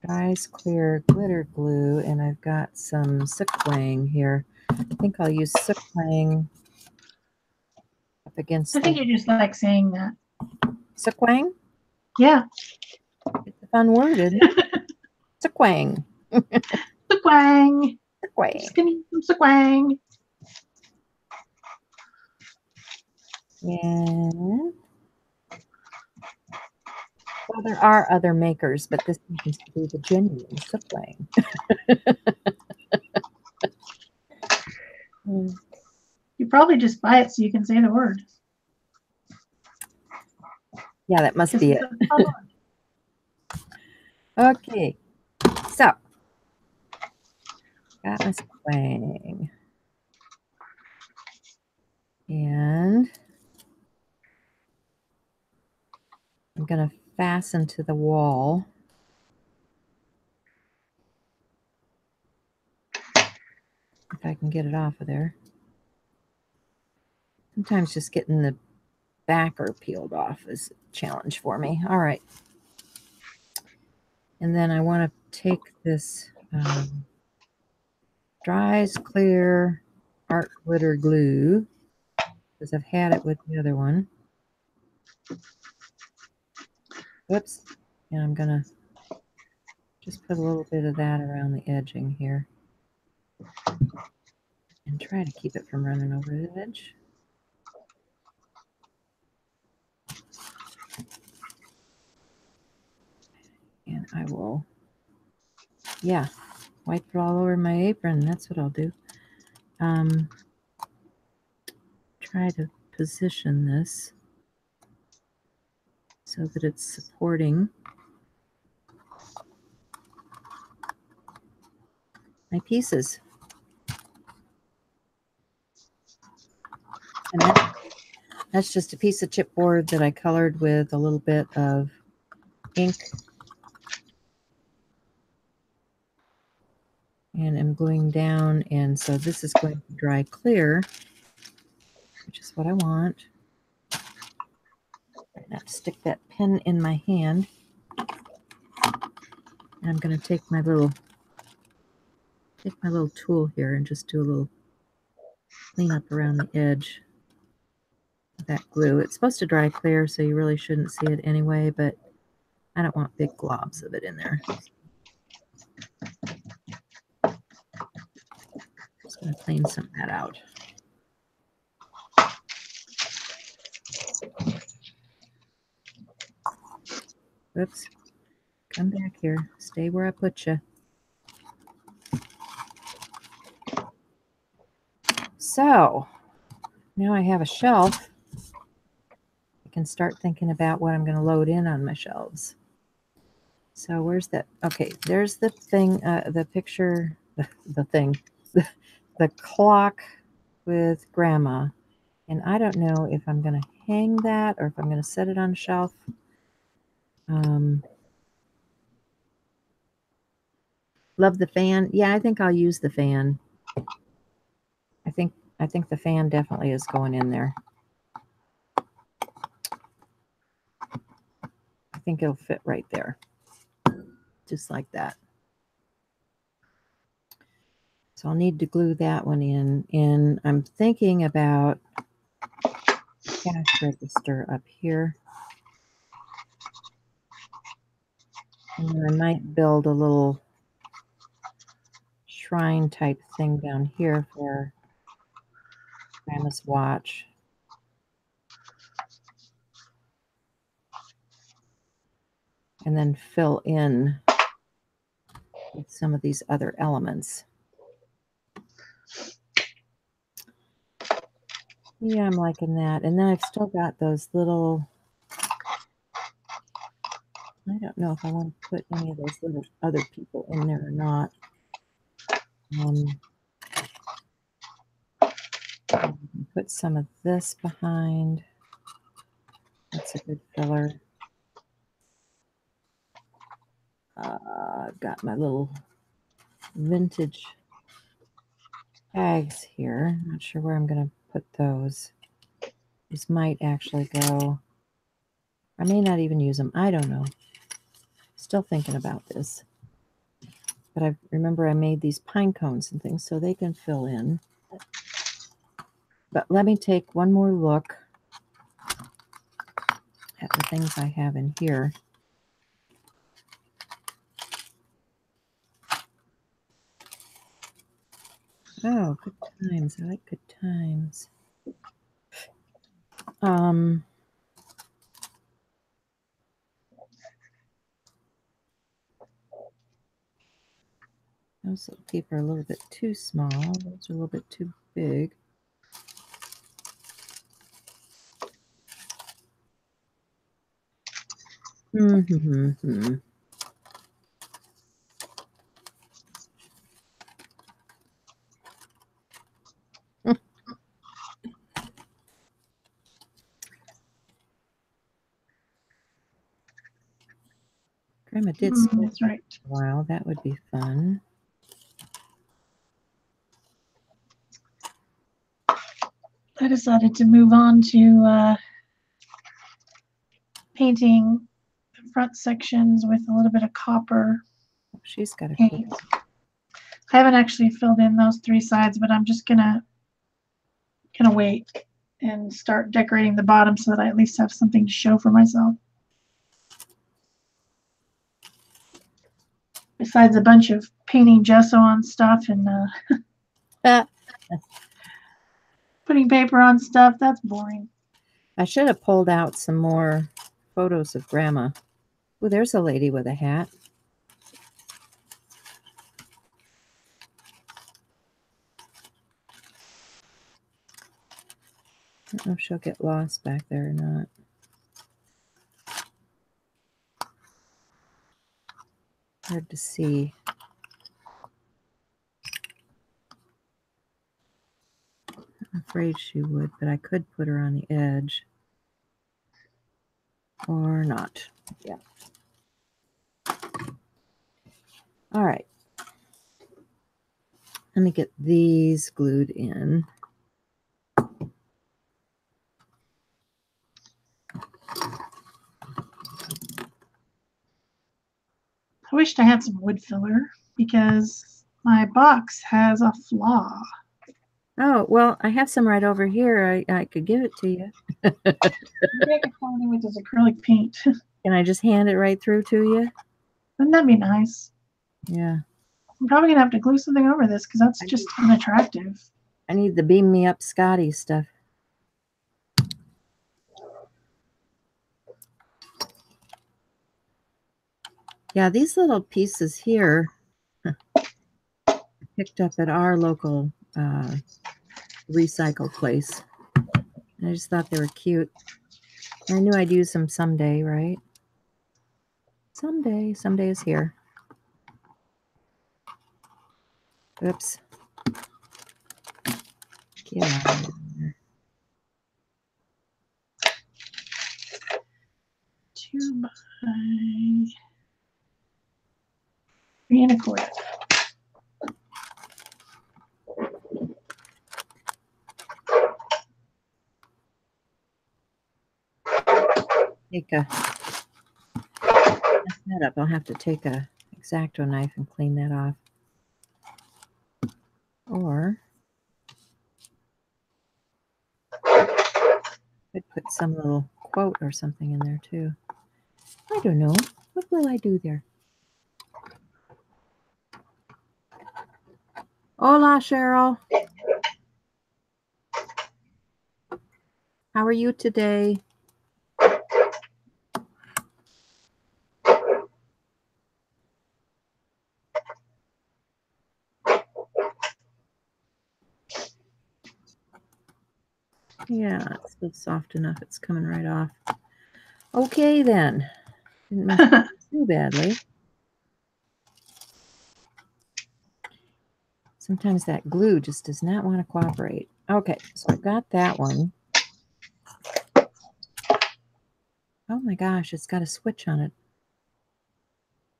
Dries Clear glitter glue, and I've got some Suklang here. I think I'll use Suklang up against I think you just like saying that. Suklang? Yeah. It's a fun word, isn't it? Suklang. Squang. Suklang. Just give me some squang. And well, there are other makers, but this happens to be the genuine Suklang. You probably just buy it so you can say the word. Yeah, that must be it. Okay, so got my Suklang. And I'm going to fasten to the wall. If I can get it off of there. Sometimes just getting the backer peeled off is a challenge for me. All right. And then I want to take this Dries Clear Art Glitter Glue, because I've had it with the other one. Whoops. And I'm going to just put a little bit of that around the edging here. And try to keep it from running over the edge. And I will, yeah, wipe it all over my apron. That's what I'll do. Try to position this so that it's supporting my pieces. And that's just a piece of chipboard that I colored with a little bit of ink. And I'm gluing down, and so this is going to dry clear, which is what I want. I have to stick that pen in my hand. And I'm going to take my little tool here and just do a little clean up around the edge of that glue. It's supposed to dry clear, so you really shouldn't see it anyway, but I don't want big globs of it in there. Just going to clean some of that out. Oops. Come back here. Stay where I put you. So, now I have a shelf. I can start thinking about what I'm going to load in on my shelves. So where's that? Okay, there's the thing, the picture, the thing, the clock with grandma. And I don't know if I'm going to hang that or if I'm going to set it on a shelf. Love the fan. Yeah, I think I'll use the fan. I think the fan definitely is going in there. I think it'll fit right there. Just like that. So I'll need to glue that one in. And I'm thinking about cash register up here. And then I might build a little shrine type thing down here for Grandma's watch. And then fill in with some of these other elements. Yeah, I'm liking that. And then I've still got those little, I don't know if I want to put any of those little other people in there or not. Put some of this behind. That's a good filler. I've got my little vintage tags here. Not sure where I'm going to put those. These might actually go. I may not even use them. I don't know. Still thinking about this. But I remember I made these pine cones and things so they can fill in. But let me take one more look at the things I have in here. Oh, good times. I like good times. Those little people are a little bit too small. Those are a little bit too big. Grandma did school That's right. for a while. That would be fun. I decided to move on to painting the front sections with a little bit of copper She's got a paint. I haven't actually filled in those three sides, but I'm just gonna wait and start decorating the bottom so that I at least have something to show for myself. Besides a bunch of painting gesso on stuff and putting paper on stuff, that's boring. I should have pulled out some more photos of Grandma. Oh, there's a lady with a hat. I don't know if she'll get lost back there or not. Hard to see. I'm afraid she would, but I could put her on the edge. Or not. Yeah. All right. Let me get these glued in. I wished I had some wood filler because my box has a flaw. Oh, well, I have some right over here. I could give it to you. Maybe I could find it with this acrylic paint. Can I just hand it right through to you? Wouldn't that be nice? Yeah. I'm probably going to have to glue something over this because that's just unattractive. I need the Beam Me Up Scotty stuff. Yeah, these little pieces here I picked up at our local recycle place. I just thought they were cute. I knew I'd use them someday, right? Someday is here. Oops. Get out of there. 2 by 3 1/4. Take a mess that up. I'll have to take a X-Acto knife and clean that off. Or I'd put some little quote or something in there too. I don't know. What will I do there? Hola, Cheryl. How are you today? Yeah, it's still soft enough. It's coming right off. Okay, then. Didn't mess it too badly. Sometimes that glue just does not want to cooperate. Okay, so I've got that one. Oh my gosh, it's got a switch on it.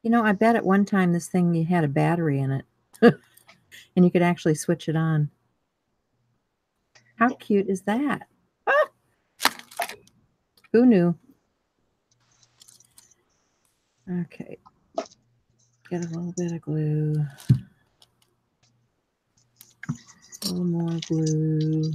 You know, I bet at one time this thing had a battery in it. And you could actually switch it on. How cute is that? Ah! Who knew? Okay. Get a little bit of glue. A little more glue.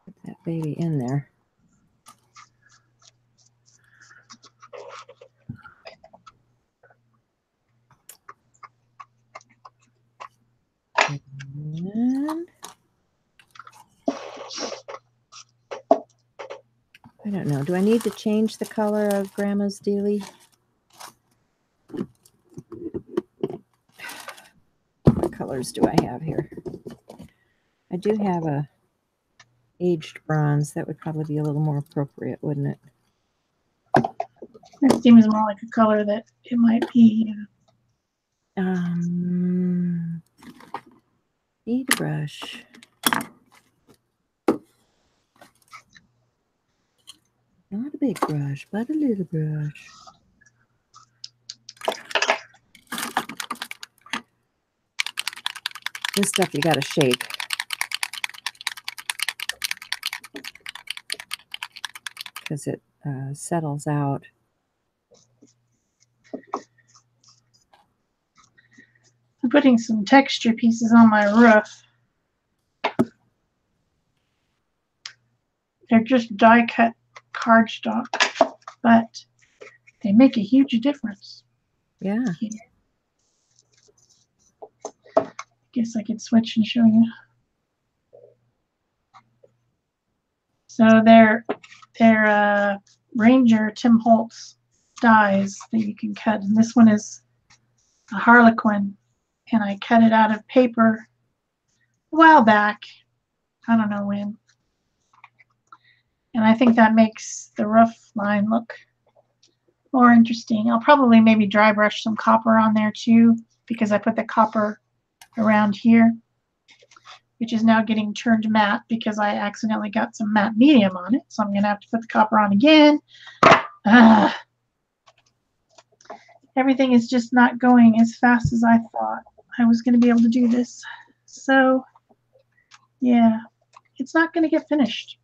Put that baby in there. And I don't know. Do I need to change the color of Grandma's dealie? What colors do I have here? I do have a aged bronze. That would probably be a little more appropriate, wouldn't it? It seems more like a color that it might be. Need a brush. Not a big brush, but a little brush. This stuff you gotta shake. Because it settles out. I'm putting some texture pieces on my roof. They're just die-cut cardstock, but they make a huge difference. Yeah. Here. Guess I could switch and show you. So they're Ranger Tim Holtz dies that you can cut, and this one is a Harlequin, and I cut it out of paper a while back. I don't know when. And I think that makes the roof line look more interesting. I'll probably maybe dry brush some copper on there too, because I put the copper around here, which is now getting turned matte because I accidentally got some matte medium on it. So I'm going to have to put the copper on again. everything is just not going as fast as I thought I was going to be able to do this. So, yeah, it's not going to get finished.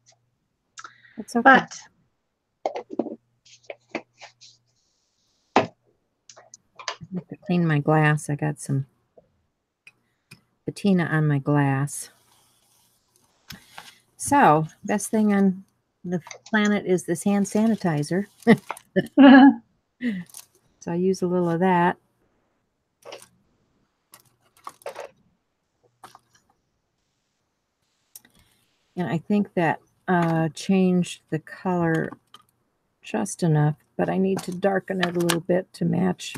It's okay. But I have to clean my glass. I got some patina on my glass. So, best thing on the planet is this hand sanitizer. So I use a little of that. And I think that changed the color just enough, but I need to darken it a little bit to match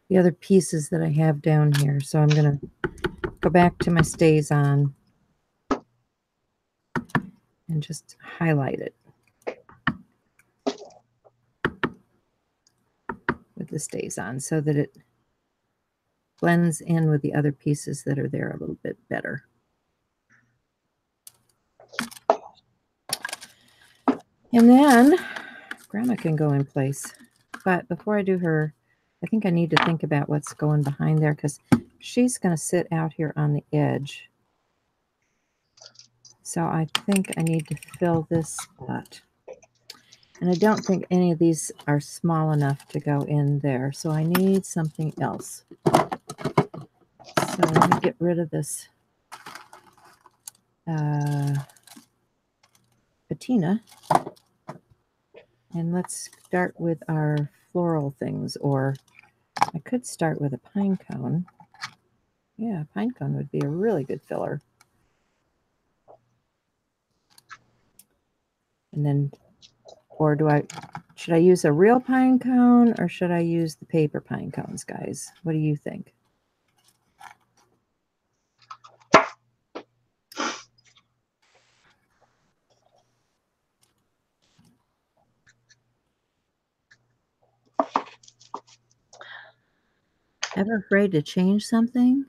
the other pieces that I have down here. So I'm going to go back to my StazOn and just highlight it with the StazOn so that it blends in with the other pieces that are there a little bit better. And then Grandma can go in place. But before I do her, I think I need to think about what's going behind there because she's going to sit out here on the edge. So I think I need to fill this spot. And I don't think any of these are small enough to go in there. So I need something else. So let me get rid of this patina. And let's start with our floral things, or I could start with a pine cone. Yeah, pine cone would be a really good filler. And then, or should I use a real pine cone or should I use the paper pine cones, guys? What do you think? Ever afraid to change something?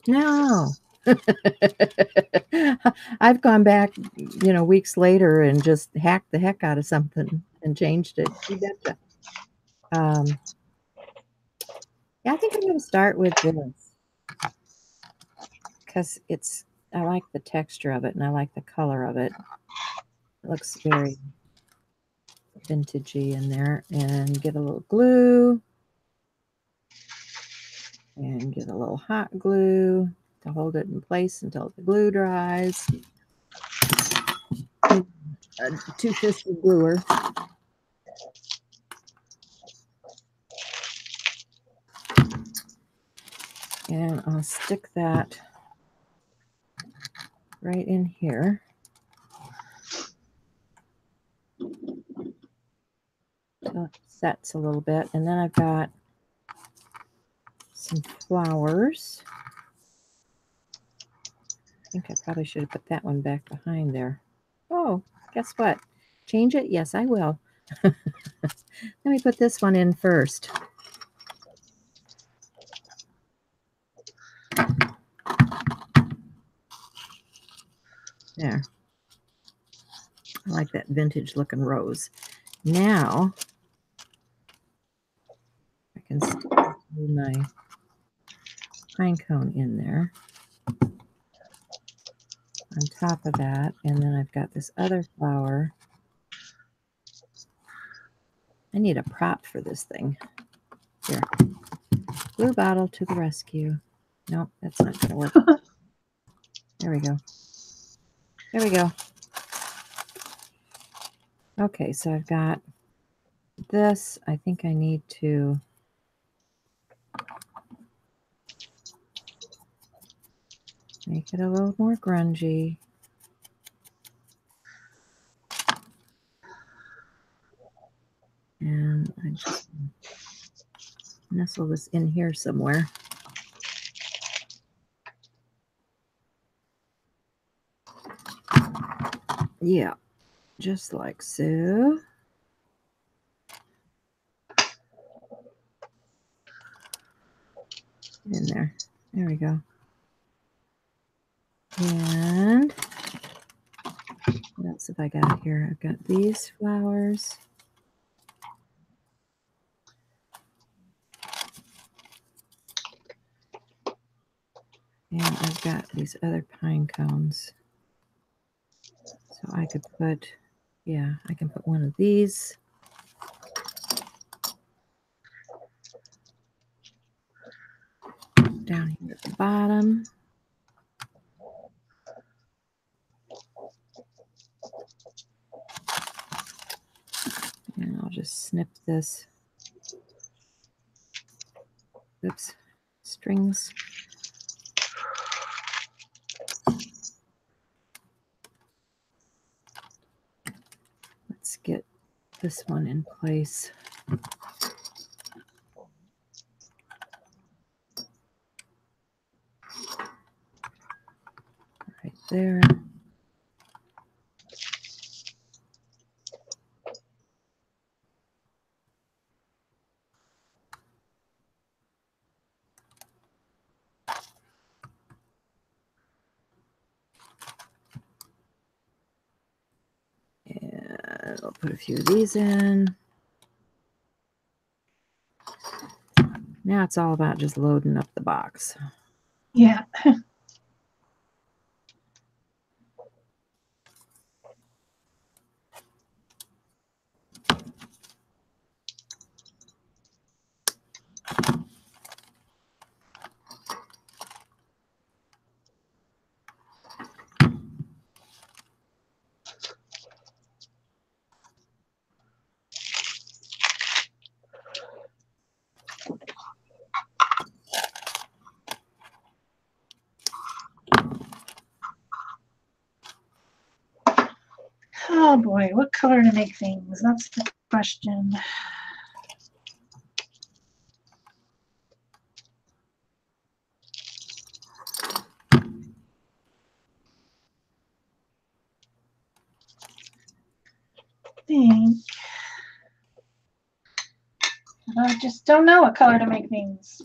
No. I've gone back, weeks later and just hacked the heck out of something and changed it. You betcha. Yeah, I think I'm going to start with this because I like the texture of it and I like the color of it. It looks very vintagey in there. And get a little glue and get a little hot glue to hold it in place until the glue dries. A two-fisted gluer. And I'll stick that right in here. Until it sets a little bit. And then I've got some flowers. I think I probably should have put that one back behind there. Oh, guess what? Change it? Yes, I will. Let me put this one in first. There. I like that vintage looking rose. Now, I can stick my pine cone in there on top of that. And then I've got this other flower. I need a prop for this thing. Here. Glue bottle to the rescue. Nope, that's not going to work. There we go. There we go. Okay, so I've got this. I think I need to make it a little more grungy. And I just nestle this in here somewhere. Yeah, just like so. In there. There we go. And what else have I got here? I've got these flowers. And I've got these other pine cones. So I could put, yeah, I can put one of these. Down here at the bottom. And I'll just snip this. Oops, strings. Let's get this one in place. Right there. And I'll put a few of these in. Now it's all about just loading up the box. Yeah. Oh boy, what color to make things? That's the question. I just don't know what color to make things.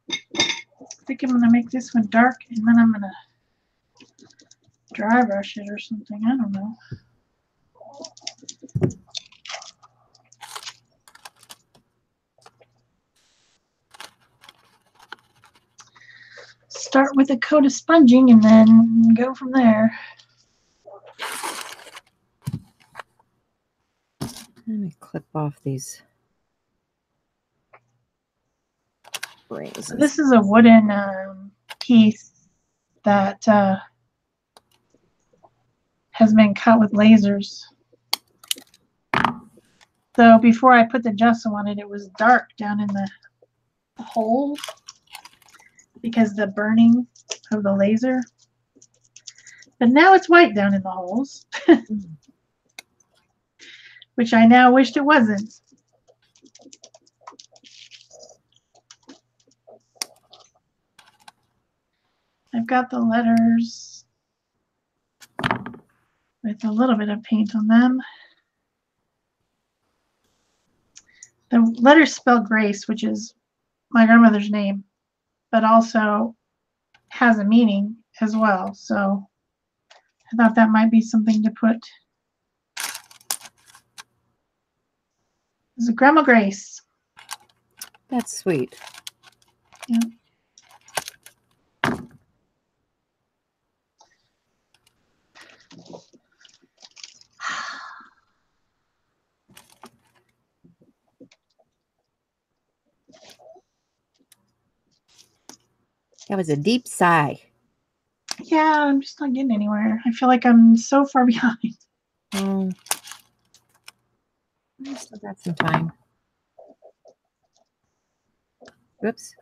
I think I'm going to make this one dark and then I'm going to dry brush it or something. I don't know. Start with a coat of sponging and then go from there. Let me clip off these rings. So this is a wooden piece that has been cut with lasers. So before I put the gesso on it, it was dark down in the hole because the burning of the laser. But now it's white down in the holes, which I now wished it wasn't. I've got the letters with a little bit of paint on them. The letters spell Grace, which is my grandmother's name, but also has a meaning as well. So I thought that might be something to put. It's a Grandma Grace. That's sweet. Yeah. That was a deep sigh. Yeah, I'm just not getting anywhere. I feel like I'm so far behind. Oh, I still got some time. Whoops.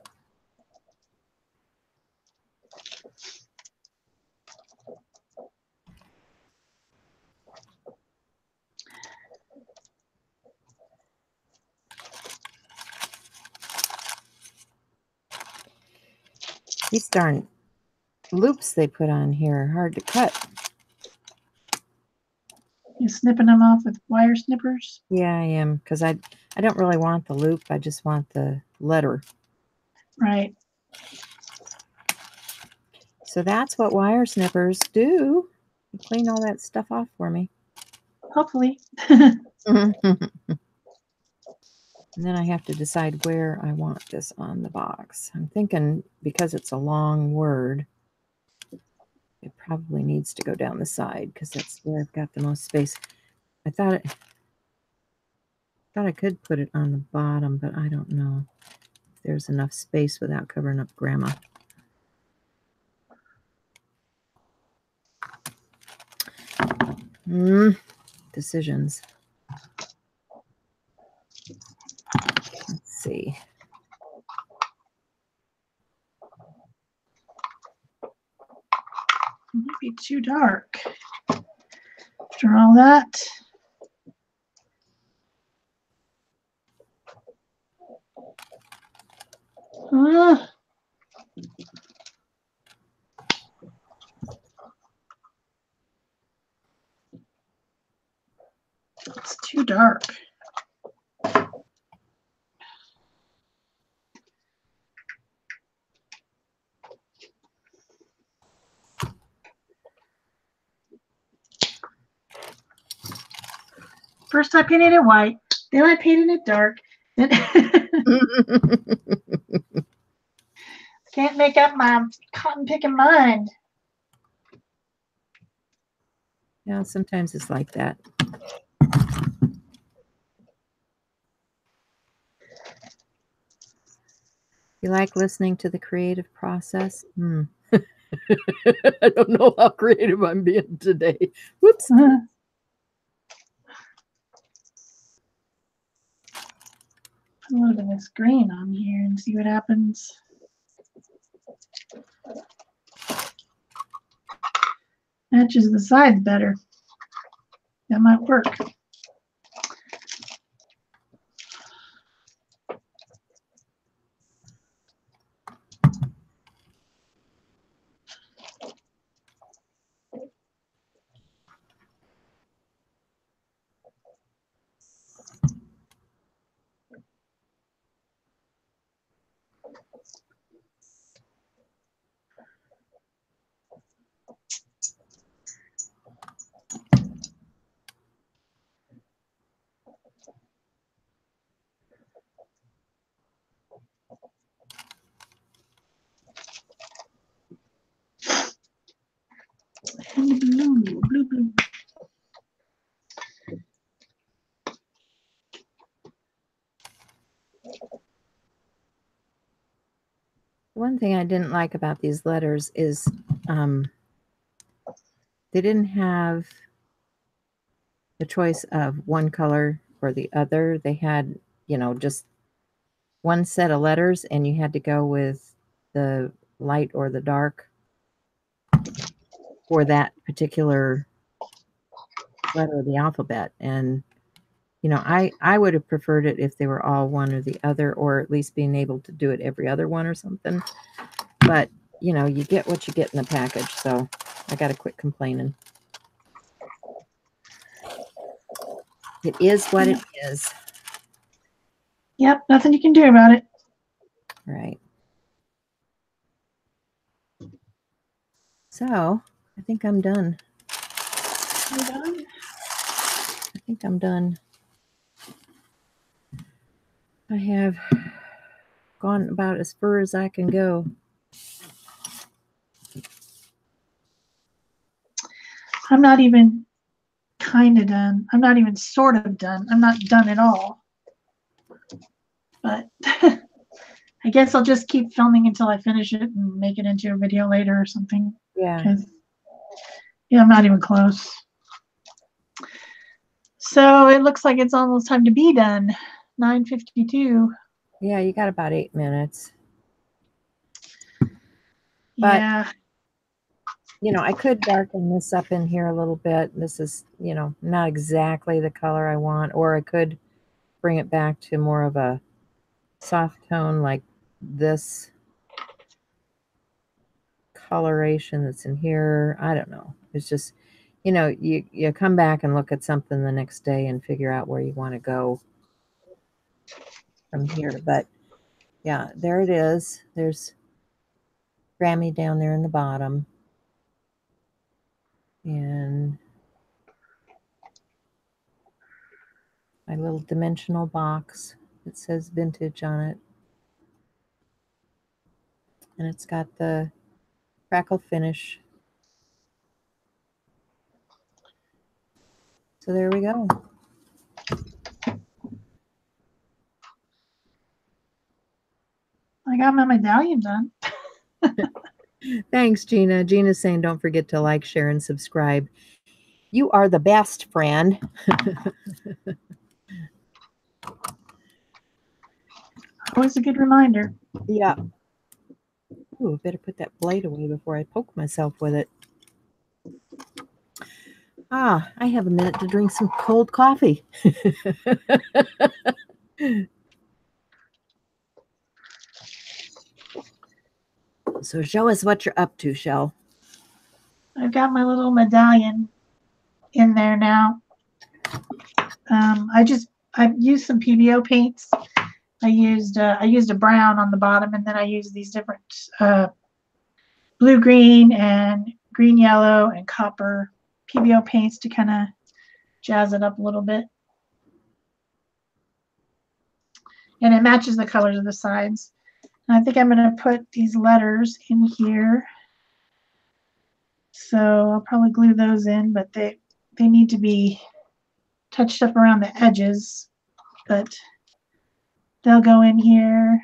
These darn loops they put on here are hard to cut. You snipping them off with wire snippers? Yeah, I am, because I don't really want the loop. I just want the letter. Right. So that's what wire snippers do. You clean all that stuff off for me. Hopefully. And then I have to decide where I want this on the box. I'm thinking because it's a long word, it probably needs to go down the side because that's where I've got the most space. I thought I could put it on the bottom, but I don't know if there's enough space without covering up grandma. Decisions. Let's see. Might be too dark. After all that. It's too dark. First I painted it white, then I painted it dark. Can't make up my cotton picking mind. Yeah, sometimes it's like that. You like listening to the creative process? I don't know how creative I'm being today. Whoops. Put a little bit of this green on here and see what happens. Matches the sides better. That might work. Blue. One thing I didn't like about these letters is they didn't have the choice of one color or the other. They had, just one set of letters, and you had to go with the light or the dark for that particular letter of the alphabet. And I would have preferred it if they were all one or the other, or at least being able to do it every other one or something. But you get what you get in the package, so I got to quit complaining. It is what it is. Yep, nothing you can do about it. Right. So I think I'm done. You done? I think I'm done. I have gone about as far as I can go. I'm not even kind of done. I'm not even sort of done. I'm not done at all. But I guess I'll just keep filming until I finish it and make it into a video later or something. Yeah. Yeah, I'm not even close. So it looks like it's almost time to be done. 9:52. Yeah, you got about 8 minutes. Yeah. But, I could darken this up in here a little bit. This is, not exactly the color I want, or I could bring it back to more of a soft tone like this coloration that's in here. I don't know. It's just, you come back and look at something the next day and figure out where you want to go from here. But yeah, there it is. There's Grammy down there in the bottom. And my little dimensional box. It says vintage on it. And it's got the crackle finish. So there we go. I got my medallion done. Thanks, Gina. Gina's saying don't forget to like, share, and subscribe. You are the best, friend. Always a good reminder. Yeah. Ooh, better put that blade away before I poke myself with it. Ah, I have a minute to drink some cold coffee. So show us what you're up to, Shell. I've got my little medallion in there now. I've used some PBO paints. I used a brown on the bottom, and then I used these different blue green and green yellow and copper PBO paints to kind of jazz it up a little bit. And it matches the colors of the sides. And I think I'm going to put these letters in here. So I'll probably glue those in, but they need to be touched up around the edges. But they'll go in here.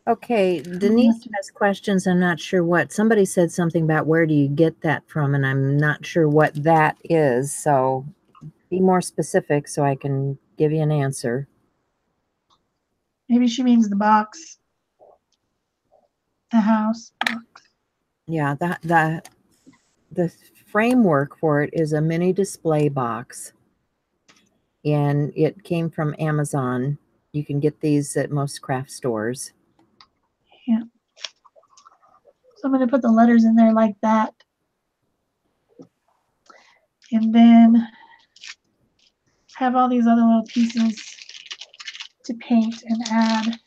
Okay, Denise has questions. I'm not sure what. Somebody said something about where do you get that from, and I'm not sure what that is. So be more specific so I can give you an answer. Maybe she means the box. The house box. Yeah, the framework for it is a mini display box, and it came from Amazon. You can get these at most craft stores. Yeah. So I'm going to put the letters in there like that. And then have all these other little pieces to paint and add.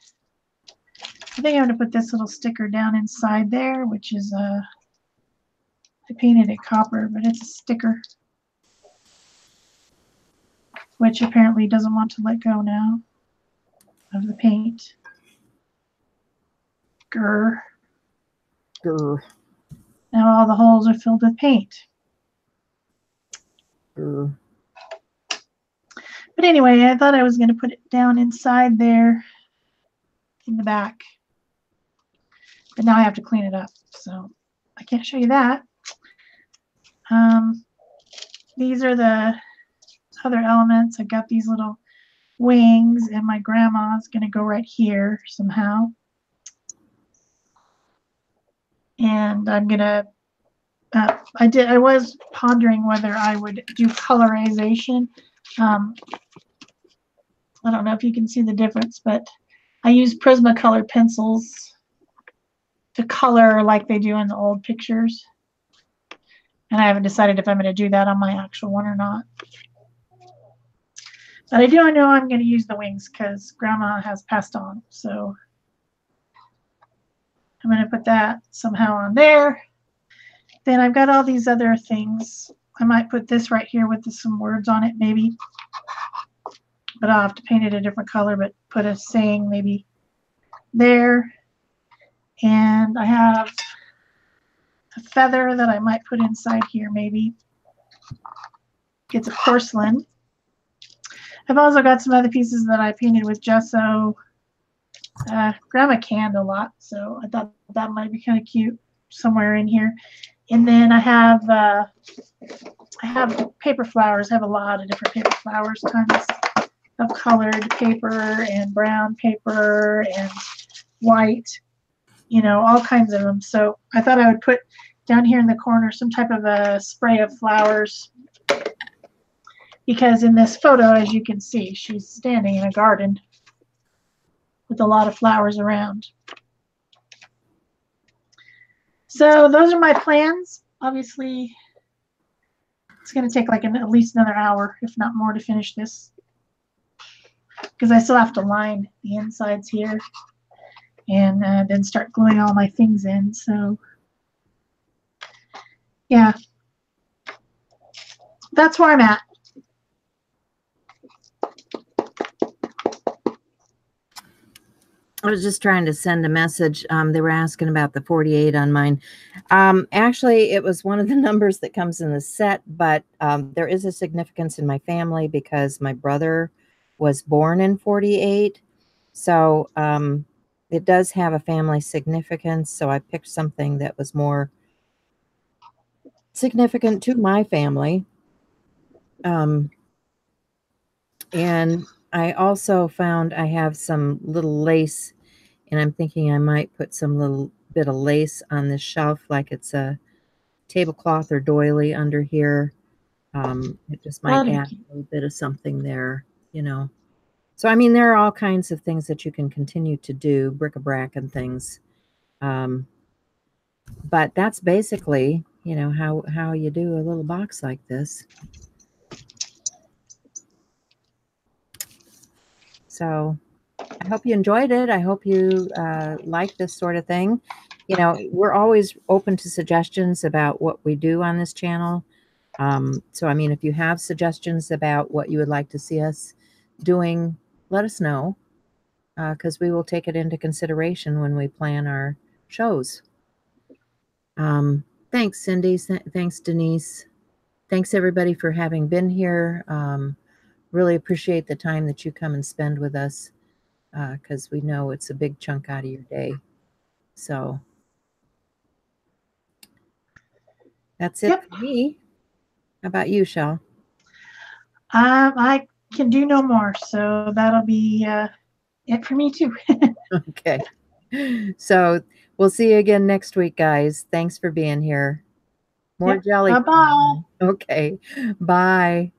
I think I'm going to put this little sticker down inside there, which is I painted it copper, but it's a sticker, which apparently doesn't want to let go now of the paint. Grr. Grr. Now all the holes are filled with paint. Grr. But anyway, I thought I was going to put it down inside there in the back. But now I have to clean it up, so I can't show you that. These are the other elements. I got these little wings, and my grandma's going to go right here somehow. And I'm going to, I was pondering whether I would do colorization. I don't know if you can see the difference, but I use Prismacolor pencils to color like they do in the old pictures. And I haven't decided if I'm going to do that on my actual one or not. But I do know I'm going to use the wings because Grandma has passed on. So I'm going to put that somehow on there. Then I've got all these other things. I might put this right here with some words on it maybe. But I'll have to paint it a different color, but put a saying maybe there. And I have a feather that I might put inside here maybe. It's a porcelain. I've also got some other pieces that I painted with gesso. Grandma canned a lot, so I thought that might be kind of cute somewhere in here. And then I have paper flowers. I have a lot of different paper flowers, tons of colored paper and brown paper and white, you know, all kinds of them. So I thought I would put down here in the corner some type of a spray of flowers, because in this photo, as you can see, she's standing in a garden with a lot of flowers around. So those are my plans. Obviously, it's going to take like at least another hour, if not more, to finish this, because I still have to line the insides here and then start gluing all my things in. So Yeah, that's where I'm at. I was just trying to send a message. They were asking about the 48 on mine. Actually, it was one of the numbers that comes in the set, but there is a significance in my family because my brother was born in 48. So it does have a family significance. So I picked something that was more significant to my family. And I also found I have some little lace, and I'm thinking I might put some little bit of lace on this shelf, like it's a tablecloth or doily under here. It just might That'd be add cute. a little bit of something there, you know. So, I mean, there are all kinds of things that you can continue to do, bric-a-brac and things. But that's basically, you know, how you do a little box like this. So I hope you enjoyed it. I hope you like this sort of thing. You know, we're always open to suggestions about what we do on this channel. So, I mean, if you have suggestions about what you would like to see us doing, let us know, because we will take it into consideration when we plan our shows. Thanks, Cindy. Thanks, Denise. Thanks, everybody, for having been here. Really appreciate the time that you come and spend with us, because we know it's a big chunk out of your day. So that's it for me. How about you, Shel? I can do no more, so that'll be it for me too. Okay. So we'll see you again next week, guys. Thanks for being here. More Yep. jelly. Bye bye. Okay. Bye.